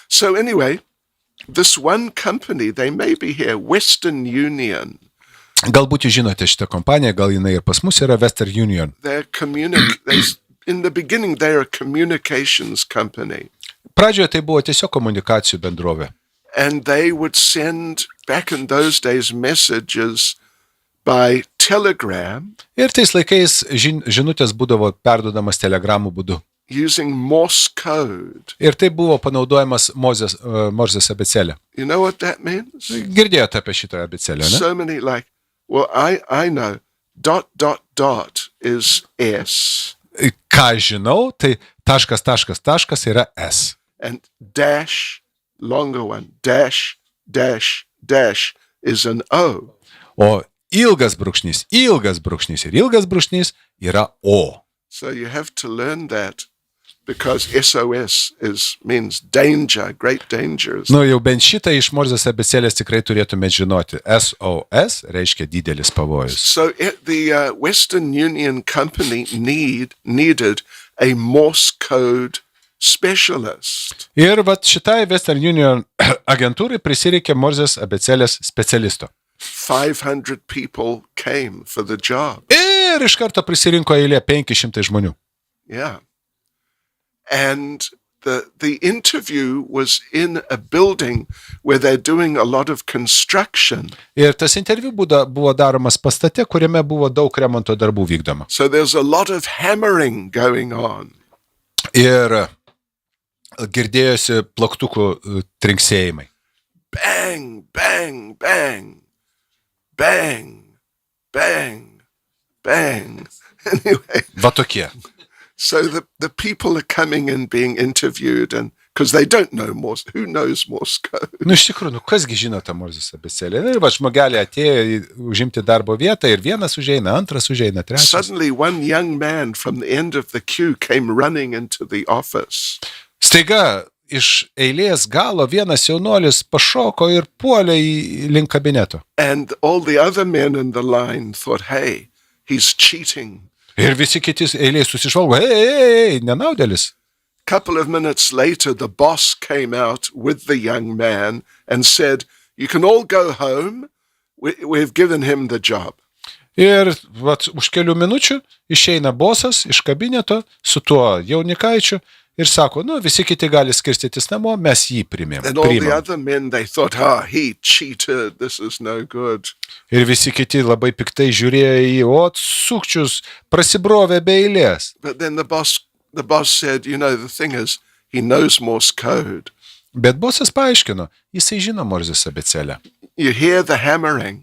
So anyway, this one company, they may be here, Western Union. Galbūt jūs žinote šitą kompaniją, gal jinai ir pas mus yra Western Union. In the beginning, they're a communications company. Pradžioje tai buvo tiesiog komunikacijų bendrovė. And they would send, back in those days, messages by telegram. Ir tais laikais žinutės būdavo perduodamas telegramų būdu. Using Morse code. Ir tai buvo panaudojamas Morzės abėcėlė. You know what that means? Girdėjote apie šitą abėcėlę, ne? So many well, I know. ... is S. Ką žinau, tai ... yra S. And dash, longer one, dash is an O. O ilgas brūkšnys ir ilgas brūkšnys yra O. So you have to learn that because SOS means danger, great danger. Jau bent šitą iš Morzės abėcėlės tikrai turėtume žinoti. SOS reiškia didelis pavojus. So the Western Union company needed a Morse code specialist. Ir šitai Western Union agentūrai prisireikė Morzės abėcėlės specialisto. 500 people came for the job. Ir iš karto prisirinko eilė 500 žmonių. Yeah. And the interview was in a building where they're doing a lot of construction. Ir tas interviu buvo daromas pastate, kuriame buvo daug remonto darbų vykdoma. So there's a lot of hammering going on. Ir girdėjosi plaktukų trinksėjimai. Bang, bang, bang. Bang, bang, bang. Anyway. Va tokie. So the people are coming and being interviewed, and because they don't know Morse, who knows Morse code? Iš tikrųjų, kasgi žino tą Morzės abėcėlę? Ir žmogelė atėjo užimti darbo vietą ir vienas užeina, antras užeina, trečias. Suddenly one young man from the end of the queue came running into the office. Staiga iš eilės galo vienas jaunuolis pašoko ir puolė link kabineto. And all the other men in the line thought, hey, he's cheating. Ir visi kiti eilės susižvalgo, ei, nenaudėlis. Couple of minutes later, the boss came out with the young man and said, you can all go home. We've given him the job. Ir už kelių minučių išeina bosas iš kabineto su tuo jaunikaičiu ir sako, visi kiti gali skirstytis namo, mes jį priimam. And all the other men, they thought, he cheated, this is no good. Ir visi kiti labai piktai žiūrėjo sukčius prasibrovė be eilės. But then the boss said, the thing is, he knows Morse code. Bet bosas paaiškino, jisai žino Morzės abėcėlę. You hear the hammering.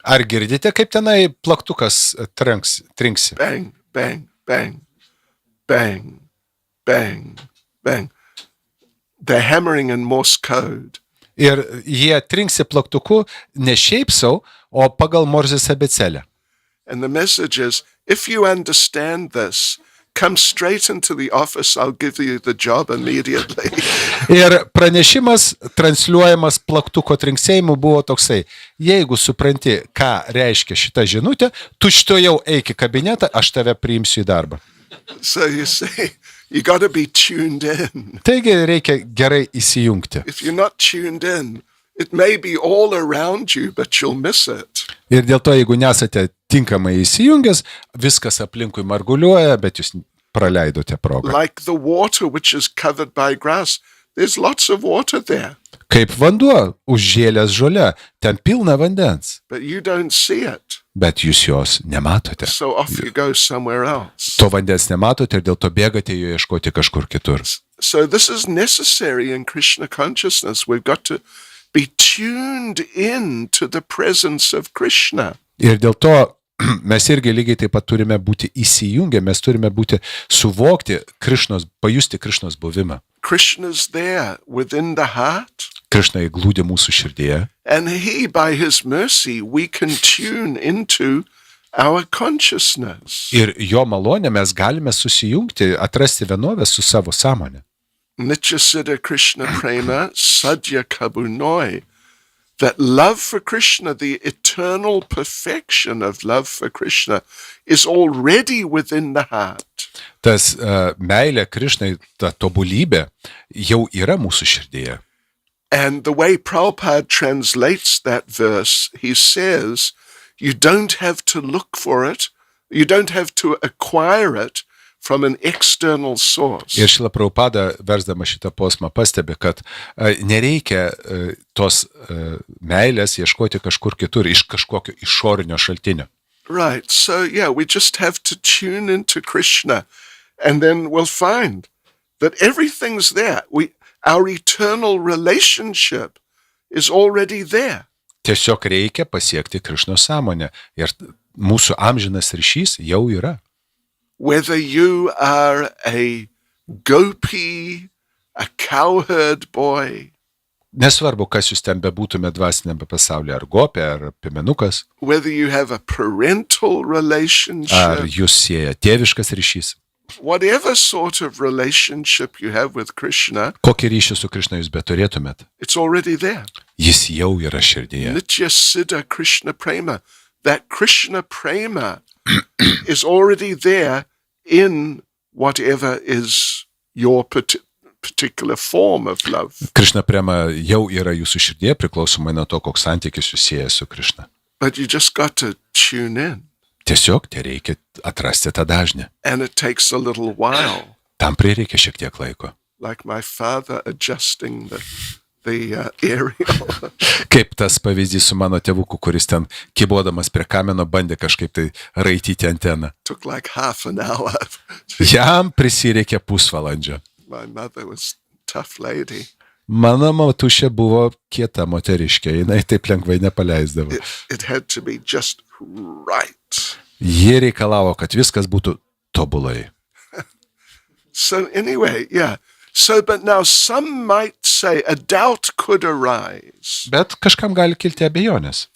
Ar girdite, kaip tenai plaktukas trinksi? Bang, bang, bang, bang, bang, bang. They're hammering in Morse code. Ir jie trinksi plaktuku ne šiaip sau, o pagal Morzės abėcėlę. And the message is, if you understand this, come straight into the office, I'll give you the job immediately. Ir pranešimas transliuojamas plaktuko trinksėjimu buvo toksai, jeigu supranti, ką reiškia šita žinutė, tučtuojau eik į kabinetą, aš tave priimsiu į darbą. So you see, you got to be tuned in. Taigi reikia gerai įsijungti. If you're not tuned in, it may be all around you, but you'll miss it. Ir dėl to, jeigu nesate tinkamai įsijungęs, viskas aplinkui marguliuoja, bet jūs praleidote progą. Like the water which is covered by grass, there's lots of water there. Kaip vanduo užžėlęs žolę, ten pilna vandens, but you don't see it. bet jūs jos nematote. So off you go somewhere else. To vandens nematote ir dėl to bėgate jo ieškoti kažkur kitur. So this is necessary in Krishna consciousness. We've got to be tuned in to the presence of Krishna. Ir dėl to mes irgi lygiai taip pat turime būti įsijungę, mes turime būti suvokti Krišnos, pajusti Krišnos buvimą. Krishna's there within the heart. Krišna įglūdi mūsų širdyje. And he, by his mercy, we can tune into our consciousness. Ir jo malonę mes galime susijungti, atrasti vienovę su savo sąmonė. Nitya Siddha Krishna Prema Sadhya Kabunoi. That love for Krishna, the eternal perfection of love for Krishna, is already within the heart. Tas meilė Krišnai, ta tobulybė jau yra mūsų širdyje. And the way Prabhupada translates that verse, he says, you don't have to look for it, you don't have to acquire it from an external source. Ir Šrila Prabhupada, versdama šitą posmą, pastebi, kad nereikia tos meilės ieškoti kažkur kitur, iš kažkokio išorinio šaltinio. Right, so yeah, we just have to tune into Krishna, and then we'll find that everything's there. Our eternal relationship is already there. Tiesiog reikia pasiekti Krišnos sąmonę ir mūsų amžinas ryšys jau yra. Whether you are a gopi, a cowherd boy, Nesvarbu, kas jūs ten bebūtume dvasinėme pasaulyje, ar gopė, ar pimenukas, whether you have a parental ar relationship, jūs sieja tėviškas ryšys, whatever sort of relationship you have with Krishna, kokį ryšį su Krišna jūs beturėtumėt, it's already there. jis jau yra širdyje. Nitya Siddha Krishna Prema. That Krishna Prema is already there in whatever is your particular form of love. Krišna prema jau yra jūsų širdyje, priklausomai nuo to, koks santykis jūs sieja su Krišna. But you just got to tune in. Tiesiog tai reikia atrasti tą dažnį. And it takes a little while. Tam prireikia šiek tiek laiko. Like my father adjusting the aerial. Kaip tas pavyzdys su mano tėvuku, kuris ten kibodamas prie kamino bandė kažkaip tai raityti anteną. Took like half an hour. Jam prisireikė pusvalandžio. My mother was a tough lady. Mano motušė buvo kieta moteriškė, jinai taip lengvai nepaleisdavo. It had to be just right. Jie reikalavo, kad viskas būtų tobulai. So anyway, yeah. So, but now some might say a doubt could arise. Bet kažkam gali kilti abejonės.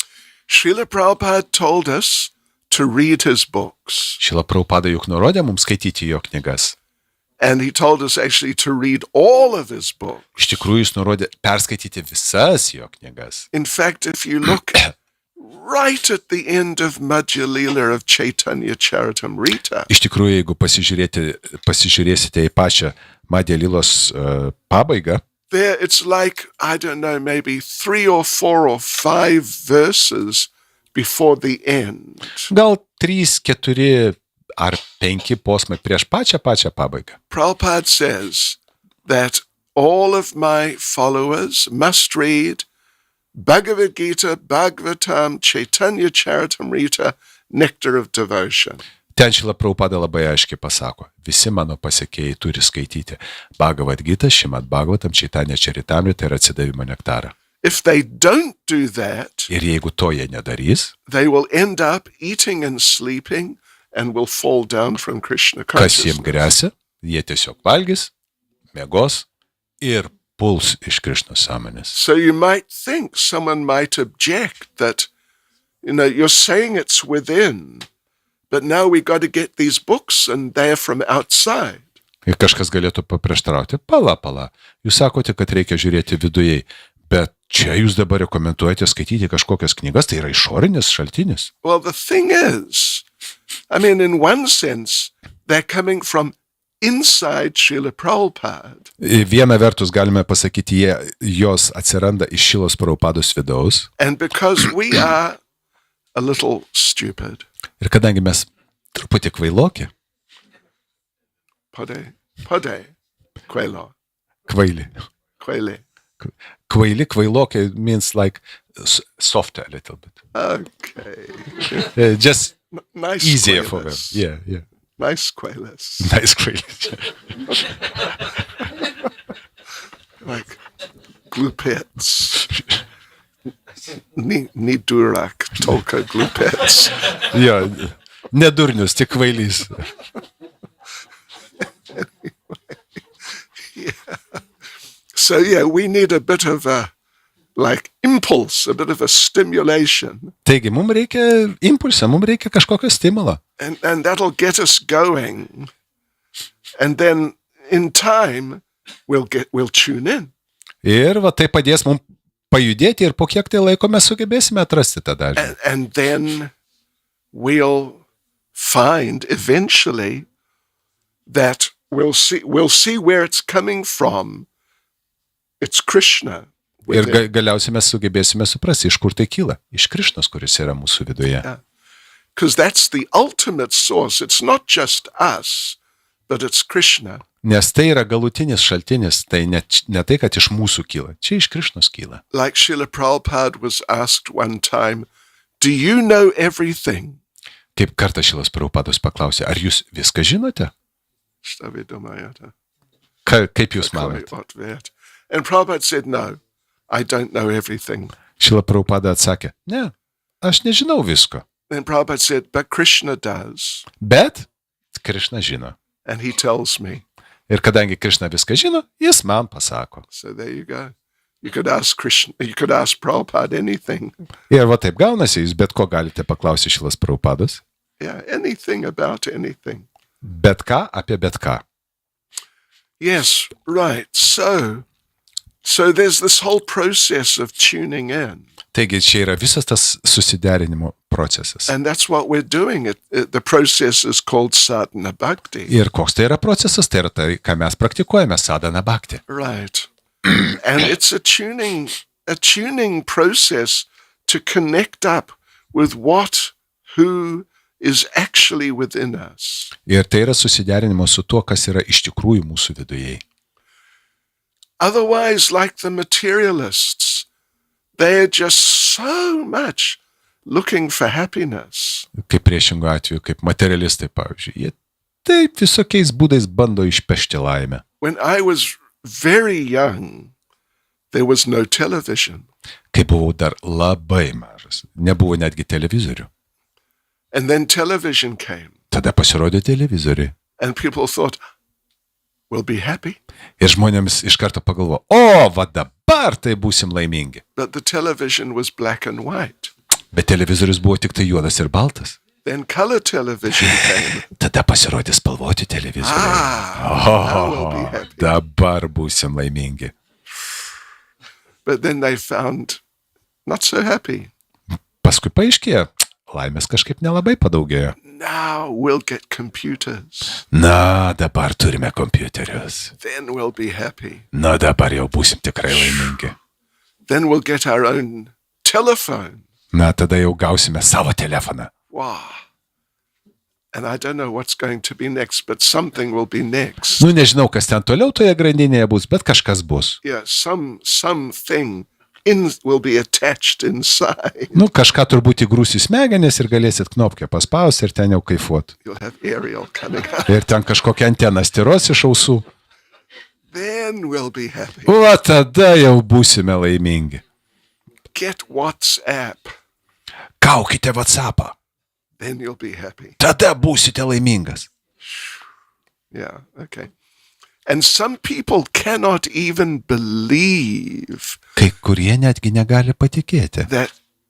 Srila Prabhupada told us to read his books. Šrila Prabhupada juk nurodė mums skaityti jo knygas. And he told us actually to read all of his books. Iš tikrųjų, jis nurodė perskaityti visas jo knygas. In fact, if you look right at the end of Madhya Leela of Čaitanja Charitamrita, Iš tikrųjų, jeigu pasižiūrėsite į pačią Madhya Leelos pabaigą, there it's like, I don't know, maybe 3 or 4 or 5 verses before the end. gal 3, 4 ar 5 posmai prieš pačią pabaigą. Prabhupada says that all of my followers must read Bhagavad Gita, Bhagavatam, Čaitanja Charitamrita, Nectar of Devotion. Ten Šrila Prabhupada labai aiškiai pasako, visi mano pasekėjai turi skaityti Bhagavad Gita, Šrimad Bhagavatam, Čaitanja Charitamrita ir atsidavimo nektarą. If they don't do that, Ir jeigu to jie nedarys, they will end up eating and sleeping and will fall down from Krishna kas jiems consciousness. gresia, jie tiesiog valgys, miegos ir puls iš Krišnos sąmonės. So you might think, someone might object that, you're saying it's within, but now we got to get these books and they're from outside. Ir kažkas galėtų paprieštarauti, pala, jūs sakote, kad reikia žiūrėti vidujei, bet čia jūs dabar rekomenduojate skaityti kažkokias knygas, tai yra išorinis šaltinis. Well, the thing is, in one sense, they're coming from inside Srila Prabhupada. Viena vertus galime pasakyti, jos atsiranda iš Šrilos Prabhupados vidaus. And because we are a little stupid, Ir kadangi mes truputį kvailoki, Pode, Quelo, kvaili, Quele. Kvaili, kvailokai means like softer a little bit. Okay. Just Nice easier for them. quailers. Yeah. Nice quailers. Nice kvailis. Like glupets. Nidurak tolka glupets. Jo, nedurnius, tik kvailys. So we need a bit of a impulse, a bit of a stimulation, Taigi, mums reikia impulsą, mums reikia kažkokio stimulo. and that'll get us going. And then in time we'll tune in. Ir va tai padės mums pajudėti ir po kiek tai laiko mes sugebėsime atrasti tą dažnį. And then we'll find eventually that we'll see where it's coming from. It's Krishna. Ir within. galiausiai mes sugebėsime suprasti, iš kur tai kyla. Iš Krišnos, kuris yra mūsų viduje. Because that's the ultimate source. It's not just us, but it's Krishna. Nes tai yra galutinis šaltinis, tai ne tai, kad iš mūsų kyla. Čia iš Krišnos kyla. Like Srila Prabhupada was asked one time, do you know everything? Kaip kartą Šilas Prabhupadas paklausė, ar jūs viską žinote? Kaip jūs manote? And Prabhupada said, no, I don't know everything. Šila Prabhupada atsakė, ne, aš nežinau visko. Then Prabhupada said, but Krishna does. Bet Krišna žino. And he tells me. Ir kadangi Krišna viską žino, jis man pasako. So there you go. You could ask Krishna, you could ask Prabhupada anything. Ir va taip gaunasi, jūs bet ko galite paklausyti Šilas Prabhupadas. Yeah, anything about anything. Bet ką apie bet ką. Yes, right. So there's this whole process of tuning in. Taigi čia yra visas tas susiderinimo procesas. And that's what we're doing. The process is called sadhana bhakti. Ir koks tai yra procesas, tai yra tai, ką mes praktikuojame, sadhana bhakti. Right. And it's a tuning process to connect up with who is actually within us. Ir tai yra susiderinimo su tuo, kas yra iš tikrųjų mūsų viduje. Otherwise, like the materialists, they're just so much looking for happiness. Kaip priešingų atveju, kaip materialistai, pavyzdžiui, jie taip visokiais būdais bando išpešti laimę. When I was very young, there was no television. Kai buvau dar labai mažas, nebuvo netgi televizorių. And then television came. Tada pasirodė televizoriai. And people thought, we'll be happy. Ir žmonėms iš karto pagalvo, o, va dabar tai būsim laimingi. But the television was black and white. Bet televizorius buvo tik tai juodas ir baltas. Then color television came. Tada pasirodė spalvoti televizoriai. Now we'll be happy. Dabar būsim laimingi. But then they found not so happy. Paskui paaiškėjo, laimės kažkaip nelabai padaugėjo. Now we'll get computers. Na, dabar turime kompiuterius. Then we'll be happy. Na, dabar jau būsim tikrai laimingi. Then we'll get our own telephone. Na, tada jau gausime savo telefoną. Wow. And I don't know what's going to be next, but something will be next. Nu, nežinau, kas ten toliau toje grandinėje bus, bet kažkas bus. Yeah, something will be attached inside. Nu, kažką turbūt įgrūsi smegenis ir galėsit knopkę paspausti ir ten jau kaifuot. You'll have aerial coming out. Ir ten kažkokia antena stiros iš ausų. Then we'll be happy. O tada jau būsime laimingi. Get WhatsApp. Kaukite WhatsAppą. Then you'll be happy. Tada būsite laimingas. Yeah, okay. And some people cannot even believe Kai kurie netgi negali patikėti,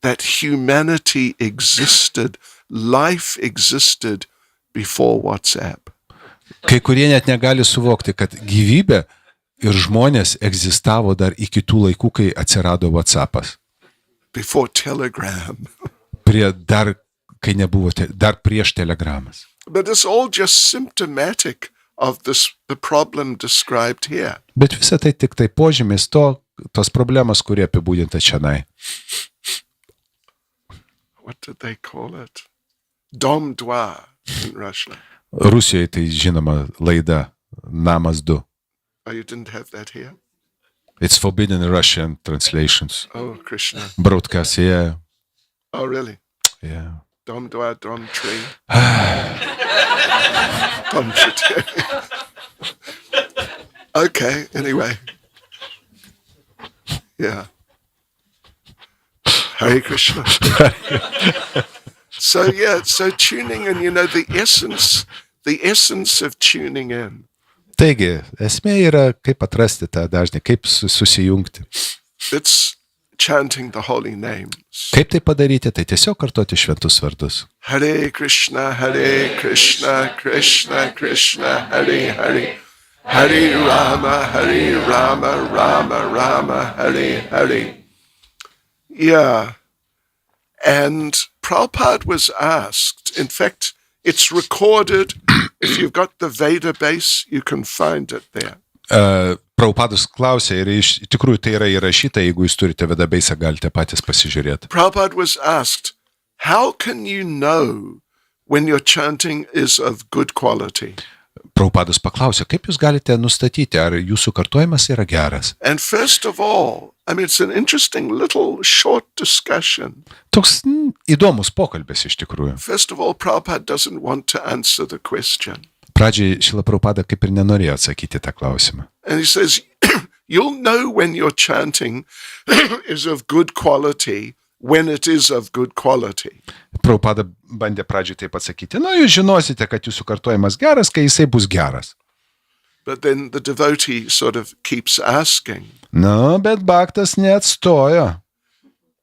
that humanity existed, life existed before WhatsApp. kai kurie net negali suvokti, kad gyvybė ir žmonės egzistavo dar iki tų laikų, kai atsirado WhatsAppas. Before Telegram. Kai nebuvo, dar prieš telegramas. But it's all just symptomatic of the problem described here. Bet visa tai tik tai požymis tos problemos, kurie apibūdinta čionai. What did they call it? Dom Dwa in Russia. Rusijoje tai žinoma laida Namas 2. Oh, you didn't have that here? It's forbidden in Russian translations. Oh, Krishna. Broadcast, yeah. Oh, really? Yeah. Dom Dwa Dom Tree. Dom Tree. Okay, anyway. Yeah. Hare Krishna. So tuning in, the essence of tuning in. Taigi, esmė yra, kaip atrasti tą dažnį, kaip susijungti. It's chanting the holy names. Kaip tai padaryti, tai tiesiog kartoti šventus vardus. Hare Krishna, Krishna, Krishna, Hare Hare. Hare Rama, Rama, Rama, Hare Hare. Yeah. And Prabhupada was asked, in fact, it's recorded. If you've got the Veda base, you can find it there. Prabhupadas klausė ir iš tikrųjų tai yra įrašyta, jeigu jūs turite Veda base, galite patys pasižiūrėti. Prabhupada was asked, how can you know when your chanting is of good quality? Prabhupadas paklausė, kaip jūs galite nustatyti, ar jūsų kartojimas yra geras? And first of all, it's an interesting little short discussion. Toks įdomus pokalbis iš tikrųjų. First of all, Prabhupada doesn't want to answer the question. Pradžiai Šrila Prabhupada kaip ir nenorėjo atsakyti tą klausimą. And he says, you'll know when your chanting is of good quality when it is of good quality. Prabhupada bandė pradžiai taip atsakyti, jūs žinosite, kad jūsų kartojimas geras, kai jisai bus geras. But then the devotee sort of keeps asking. Bet bhaktas neatstojo.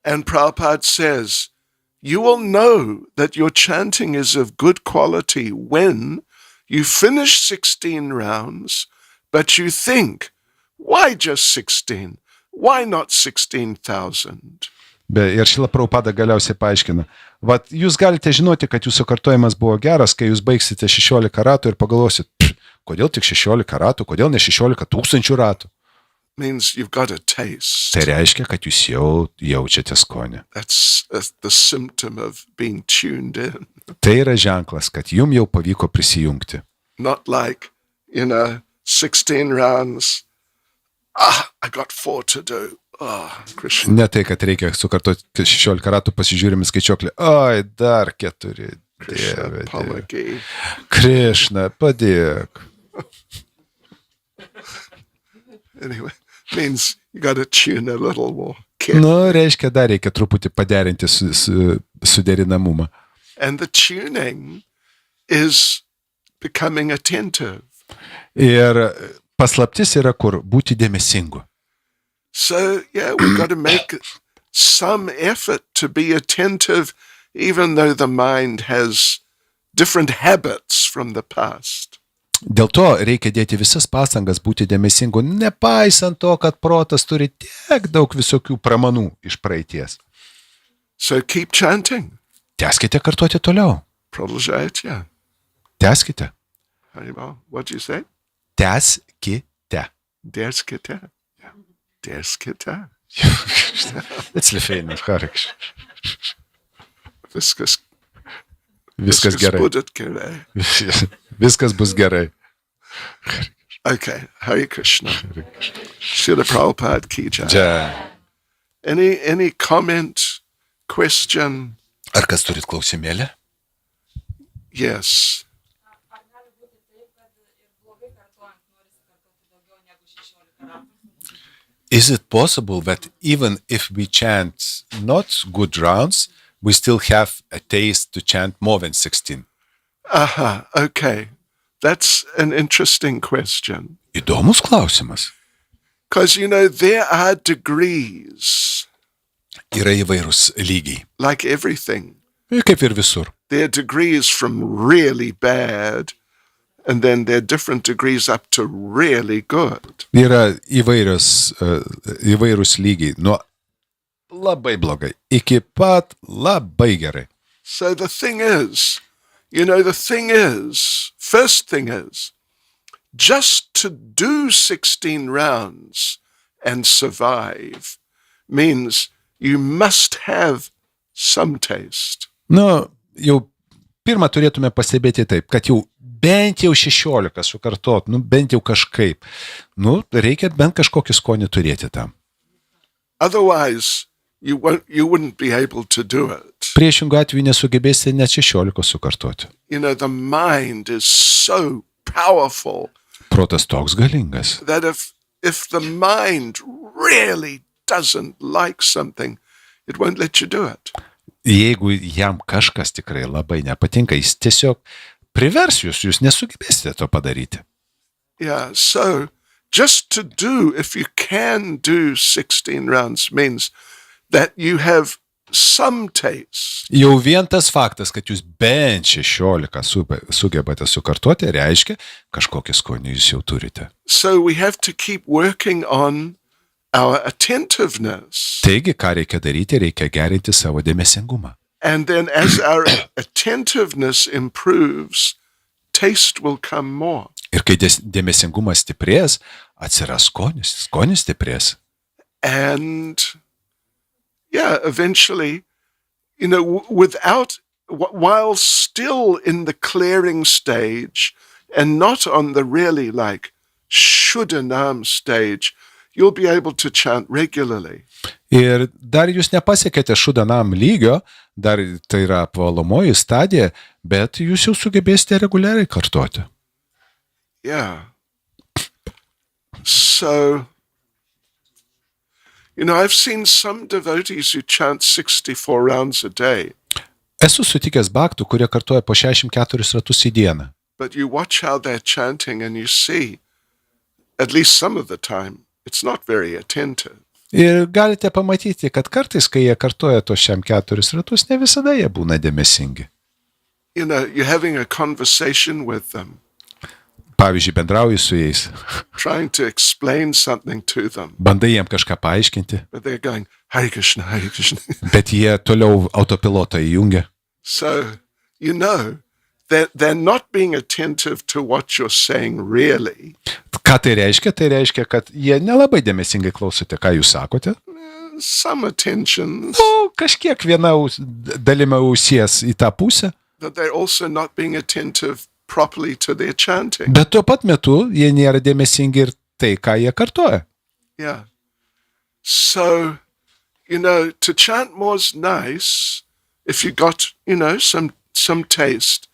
And Prabhupada says, you will know that your chanting is of good quality when you finish 16 rounds, but you think, why just 16? Why not 16,000? Ir Šrila Prabhupada galiausiai paaiškina, jūs galite žinoti, kad jūsų kartojimas buvo geras, kai jūs baigsite 16 ratų ir pagalvosit, kodėl tik 16 ratų, kodėl ne 16,000 ratų? Means you've got a taste. Tai reiškia, kad jūs jau jaučiate skonį. That's the symptom of being tuned in. Tai yra ženklas, kad jums jau pavyko prisijungti. Not like, 16 rounds, I got 4 to do. Krishna. Ne tai, kad reikia sukartoti 16 ratų, pasižiūrime skaičiuoklį. Dar 4. Krišna, padėk. Anyway, means you got to tune a little more. Reiškia, dar reikia truputį paderinti suderinamumą. And the tuning is becoming attentive. Ir paslaptis yra kur būti dėmesingu. So, we've got to make some effort to be attentive, even though the mind has different habits from the past. Dėl to reikia dėti visas pastangas būti dėmesingu, nepaisant to, kad protas turi tiek daug visokių pramanų iš praeities. So keep chanting. Tęskite kartoti toliau. Prodlžaitya. Tęskite. What do you say? Tęskite. Tęskite. Tęskite. Atsiliefėjimas, Harė. Viskas gerai. Viskas bus gerai. Okay, Hare Krishna. Srila Prabhupada ki jai. Any comment, question? Ar kas turit klausimėlę? Yes. Ar gali būti taip, kad ir blogai kartuojant norisi kartuoti daugiau negu 16 ratų? Is it possible that even if we chant not good rounds, we still have a taste to chant more than 16? Okay. That's an interesting question. Įdomus klausimas. Because, there are degrees. Yra įvairūs lygiai. Like everything. Kaip ir visur. There are degrees from really bad, and then there are different degrees up to really good. Yra įvairūs lygiai. Nuo labai blogai iki pat labai gerai. So the thing is, first thing is, just to do 16 rounds and survive means you must have some taste. Jau pirmą turėtume pastebėti taip, kad jau bent jau 16 sukartot, bent jau kažkaip. Reikia bent kažkokį skonį turėti tam. Otherwise, you wouldn't be able to do it. Priešingų atveju nesugebėsite net 16 sukartoti. The mind is so powerful Protas toks galingas, that if the mind really doesn't like something, it won't let you do it. jeigu jam kažkas tikrai labai nepatinka, jis tiesiog privers jūs nesugebėsite to padaryti. Yeah, so just to do, if you can do 16 rounds, means that you have some taste. Jau vien tas faktas, kad jūs bent 16 sugebate sukartoti, reiškia, kažkokį skonį jūs jau turite. So we have to keep working on our attentiveness. Taigi, ką reikia daryti, reikia gerinti savo dėmesingumą. And then as our attentiveness improves, taste will come more. Ir kai dėmesingumas stiprės, atsiras skonis stiprės. And yeah, eventually, while still in the clearing stage and not on the really like Shuddhanam stage, you'll be able to chant regularly. Ir dar jūs nepasiekėte Šudanam lygio, dar tai yra apvalomoji stadija, bet jūs jau sugebėsite reguliariai kartoti. Yeah. So, I've seen some devotees who chant 64 rounds a day. Esu sutikęs bhaktų, kurie kartoja po 64 ratus į dieną. But you watch how they're chanting and you see, at least some of the time, it's not very attentive. Ir galite pamatyti, kad kartais, kai jie kartoja tos 64 ratus, ne visada jie būna dėmesingi. You're having a conversation with them. Pavyzdžiui, bendrauji su jais. Trying to explain something to them. Bandai jiem kažką paaiškinti. But they're going, Hare Krishna, Hare Krishna. Bet jie toliau autopilotą įjungia. So, that they're not being attentive to what you're saying really. Ką tai reiškia? Tai reiškia, kad jie nelabai dėmesingai klausote, ką jūs sakote. Some attention. Kažkiek viena dalimi ausies į tą pusę. But they're also not being attentive properly to their chanting. Bet tuo pat metu jie nėra dėmesingi ir tai, ką jie kartoja. Yeah. So, to chant more is nice if you got, some taste,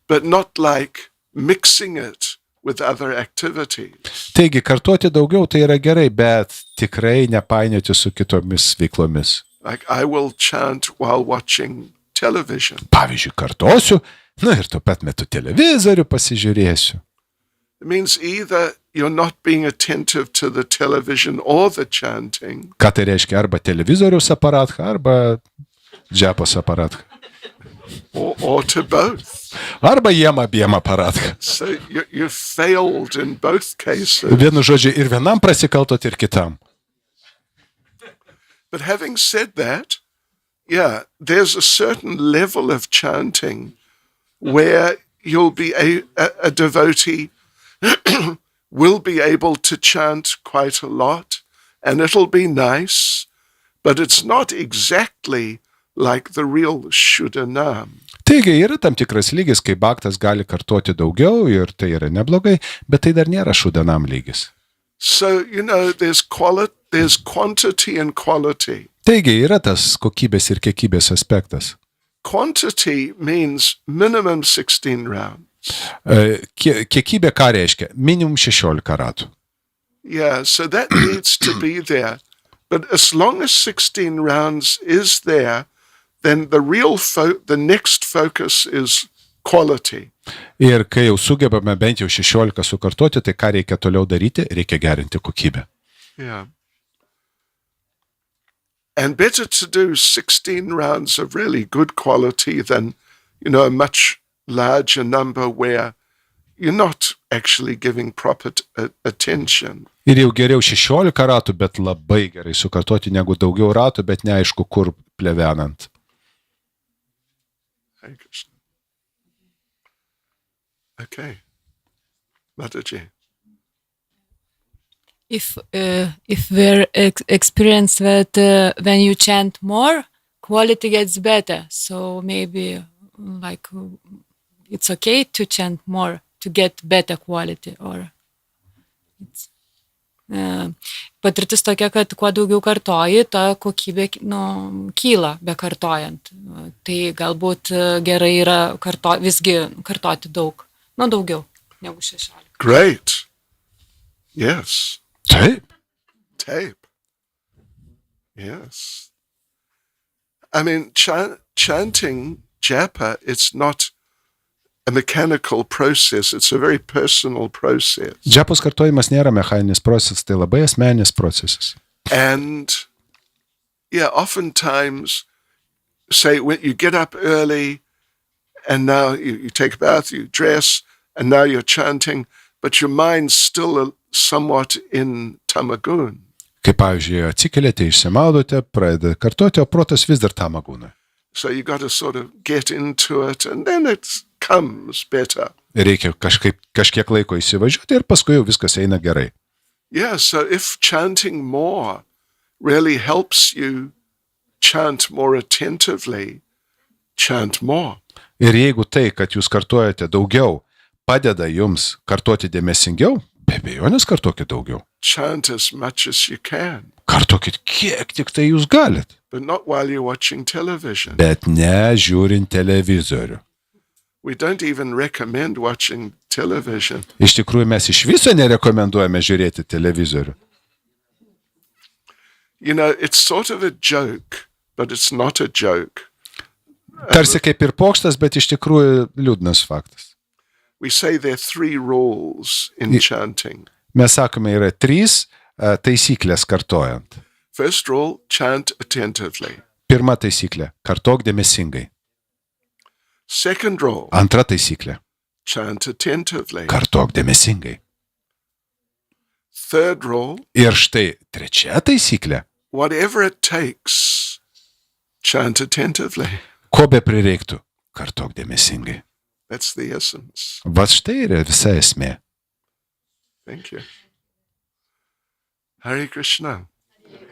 but not like mixing it with other activities. Taigi, kartuoti daugiau tai yra gerai, bet tikrai nepainioti su kitomis veiklomis. Like I will chant while watching television. Pavyzdžiui, kartosiu, ir tuo pat metu televizorių pasižiūrėsiu. It means either you're not being attentive to the television or the chanting. Ką tai reiškia? Arba televizoriaus aparatą, arba džepos aparatą. Or to both. Arba jiem abiem aparatą. So you failed in both cases. Vienu žodžiu, ir vienam prasikaltot, ir kitam. But having said that, yeah, there's a certain level of chanting where you'll be a devotee will be able to chant quite a lot, and it'll be nice, but it's not exactly like the real Shuddhanam. Taigi, yra tam tikras lygis, kai bhaktas gali kartoti daugiau ir tai yra neblogai, bet tai dar nėra Shuddhanam lygis. So, there's quantity and quality. Taigi, yra tas kokybės ir kiekybės aspektas. Quantity means minimum 16 rounds. Kiekybė ką reiškia? Minimum 16 ratų. Yeah, so that needs to be there. But as long as 16 rounds is there, then the next focus is quality. Ir kai jau sugebame bent jau 16 sukartoti, tai ką reikia toliau daryti? Reikia gerinti kokybę. Yeah. And better to do 16 rounds of really good quality than, a much larger number where you're not actually giving proper attention. Ir jau geriau 16 ratų, bet labai gerai sukartoti, negu daugiau ratų, bet neaišku, kur plevenant. Okay. Mataji. If we're experienced that when you chant more, quality gets better. So maybe it's okay to chant more to get better quality or it's patirtis tokia, kad kuo daugiau kartoji, ta kokybė kyla bekartojant. Tai galbūt gerai yra visgi kartoti daug, daugiau negu 16. Great. Yes. Tape. Yes. I mean, chanting japa, it's not a mechanical process. It's a very personal process. Džapos kartojimas nėra mechaninis procesas, tai labai asmeninis procesas. And oftentimes, say when you get up early and now you take a bath, you dress, and now you're chanting, but your mind's still somewhat in tamagun. Kaip pavyzdžiui, atsikeliate, išsimaudote, pradedate kartoti, o protas vis dar tamagūna. So you got to sort of get into it, and then it comes better. Reikia kažkiek laiko įsivažiuoti ir paskui jau viskas eina gerai. Yeah, so if chanting more really helps you chant more attentively, chant more. Ir jeigu tai, kad jūs kartuojate daugiau, padeda jums kartuoti dėmesingiau, be abejonės kartuokit daugiau. Chant as much as you can. Kartuokit kiek tik tai jūs galit. But not while you're watching television. Bet ne žiūrint televizorių. We don't even recommend watching television. Iš tikrųjų, mes iš viso nerekomenduojame žiūrėti televizorių. You know, it's sort of a joke, but it's not a joke. Tarsi kaip ir pokštas, bet iš tikrųjų liūdnas faktas. We say there are 3 rules in chanting. Mes sakome, yra 3 taisyklės kartojant. First rule, chant attentively. Pirma taisyklė – kartok dėmesingai. Second rule, Antra taisyklė chant attentively. – kartok dėmesingai. Third rule, Ir štai trečia taisyklė – whatever it takes, chant attentively. ko be prireiktų – kartok dėmesingai. That's the essence. Va štai yra visa esmė. Thank you. Hare Krishna.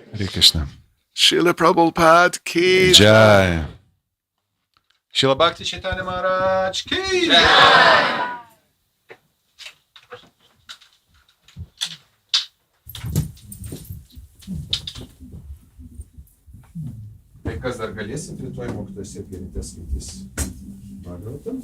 Krišna. Srila Prabhupada ki Jai. Šrila Bhakti Čaitanja Maharaj ki Jai. Tai kas dar galėsit, rytoj mokytojas irgi ryte skaitys Bhagavatam.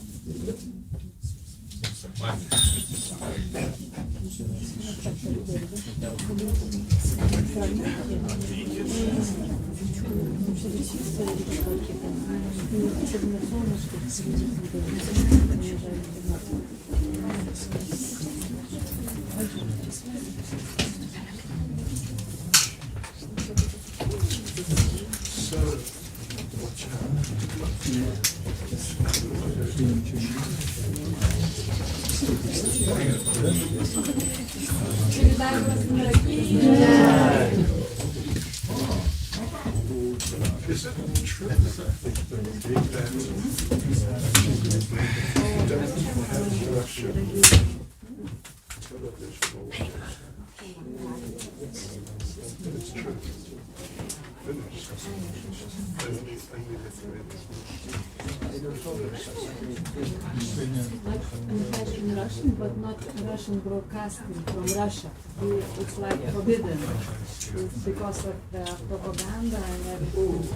Is it true that don't have Russian television? It's true. Finish. Only the threads. In Russian, but not Russian broadcasting from Russia. It's like forbidden. It's because of the propaganda and everything.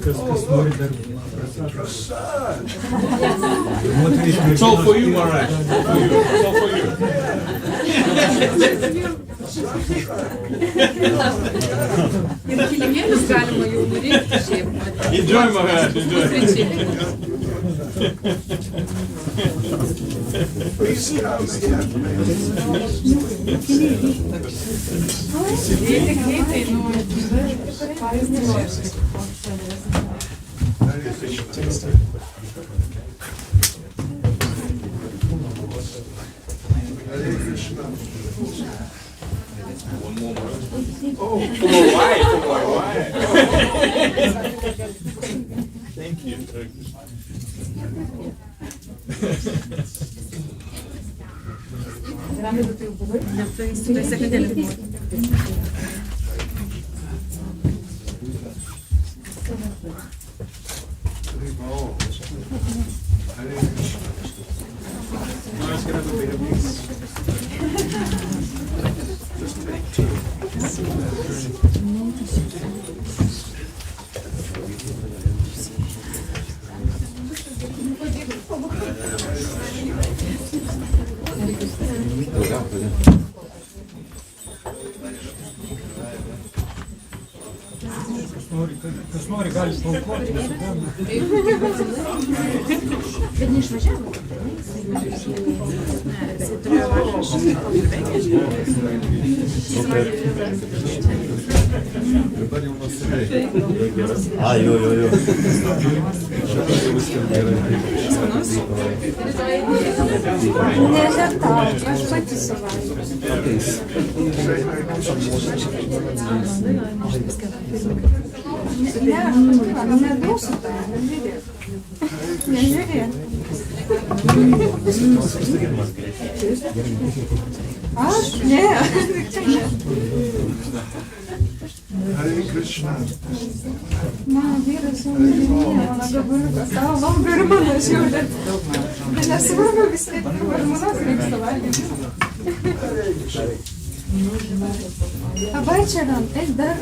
Kas nori dar Prasad. It's all for you, Maharaj. It's all for you. Ir kilimėlius galima jau nurinkti šiaip. Enjoy, Maharaj, enjoy. Please come Oh, for my wife, for my wife. Thank you. Tai sekundėlį. Kas nori, gali paaukoti. Bet neišvažiavo. Jo. Nežinau, aš pati suvalgiau. Neduosiu tą, nežiūrėk. Aš? Ne. Hare Krišna. Mano vyras jau nežinėjo, mano gabaliukas tavo valgo ir mano žiūrė. Bet nesvarbu, vis tiek hormonas reiks suvalgyti. Abačiaram, eik dar.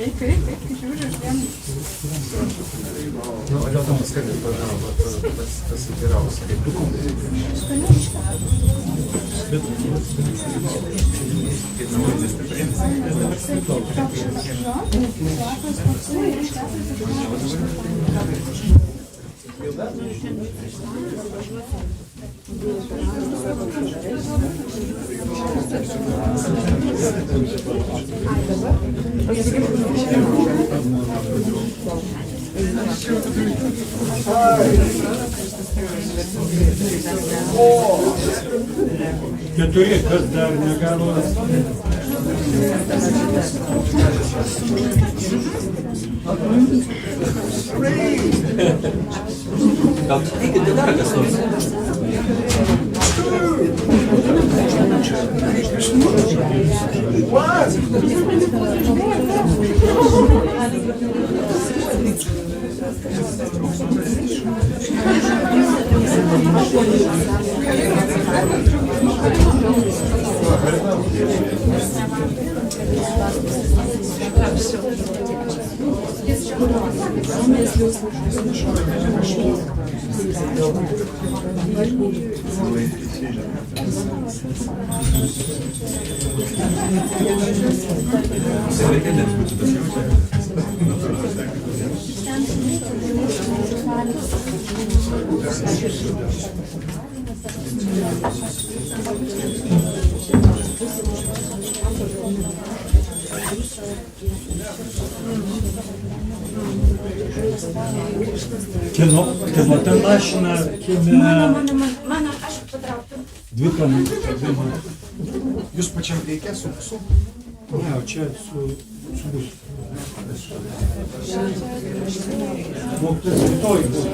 Eik, žiūriu, aš vien. O dėl to paskambinti, pagalba, pasitiraus, kaip tu Keturi, kas dar negavo. Gal tikite dar kas nors? Kieno ta mašina, Mano, aš patraukiu. dvi tonas. Jūs pačiam reikia su? Ne, o čia su bus. Mokytas rytoj bus.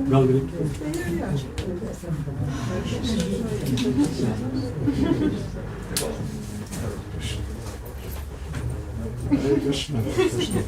Gal reikia? Krishna, Krishna,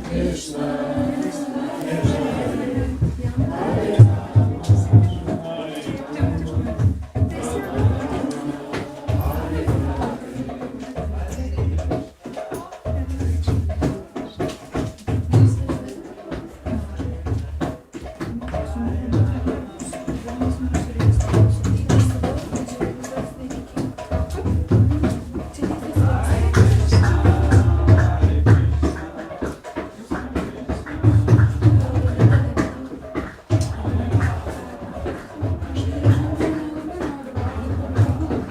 Krishna,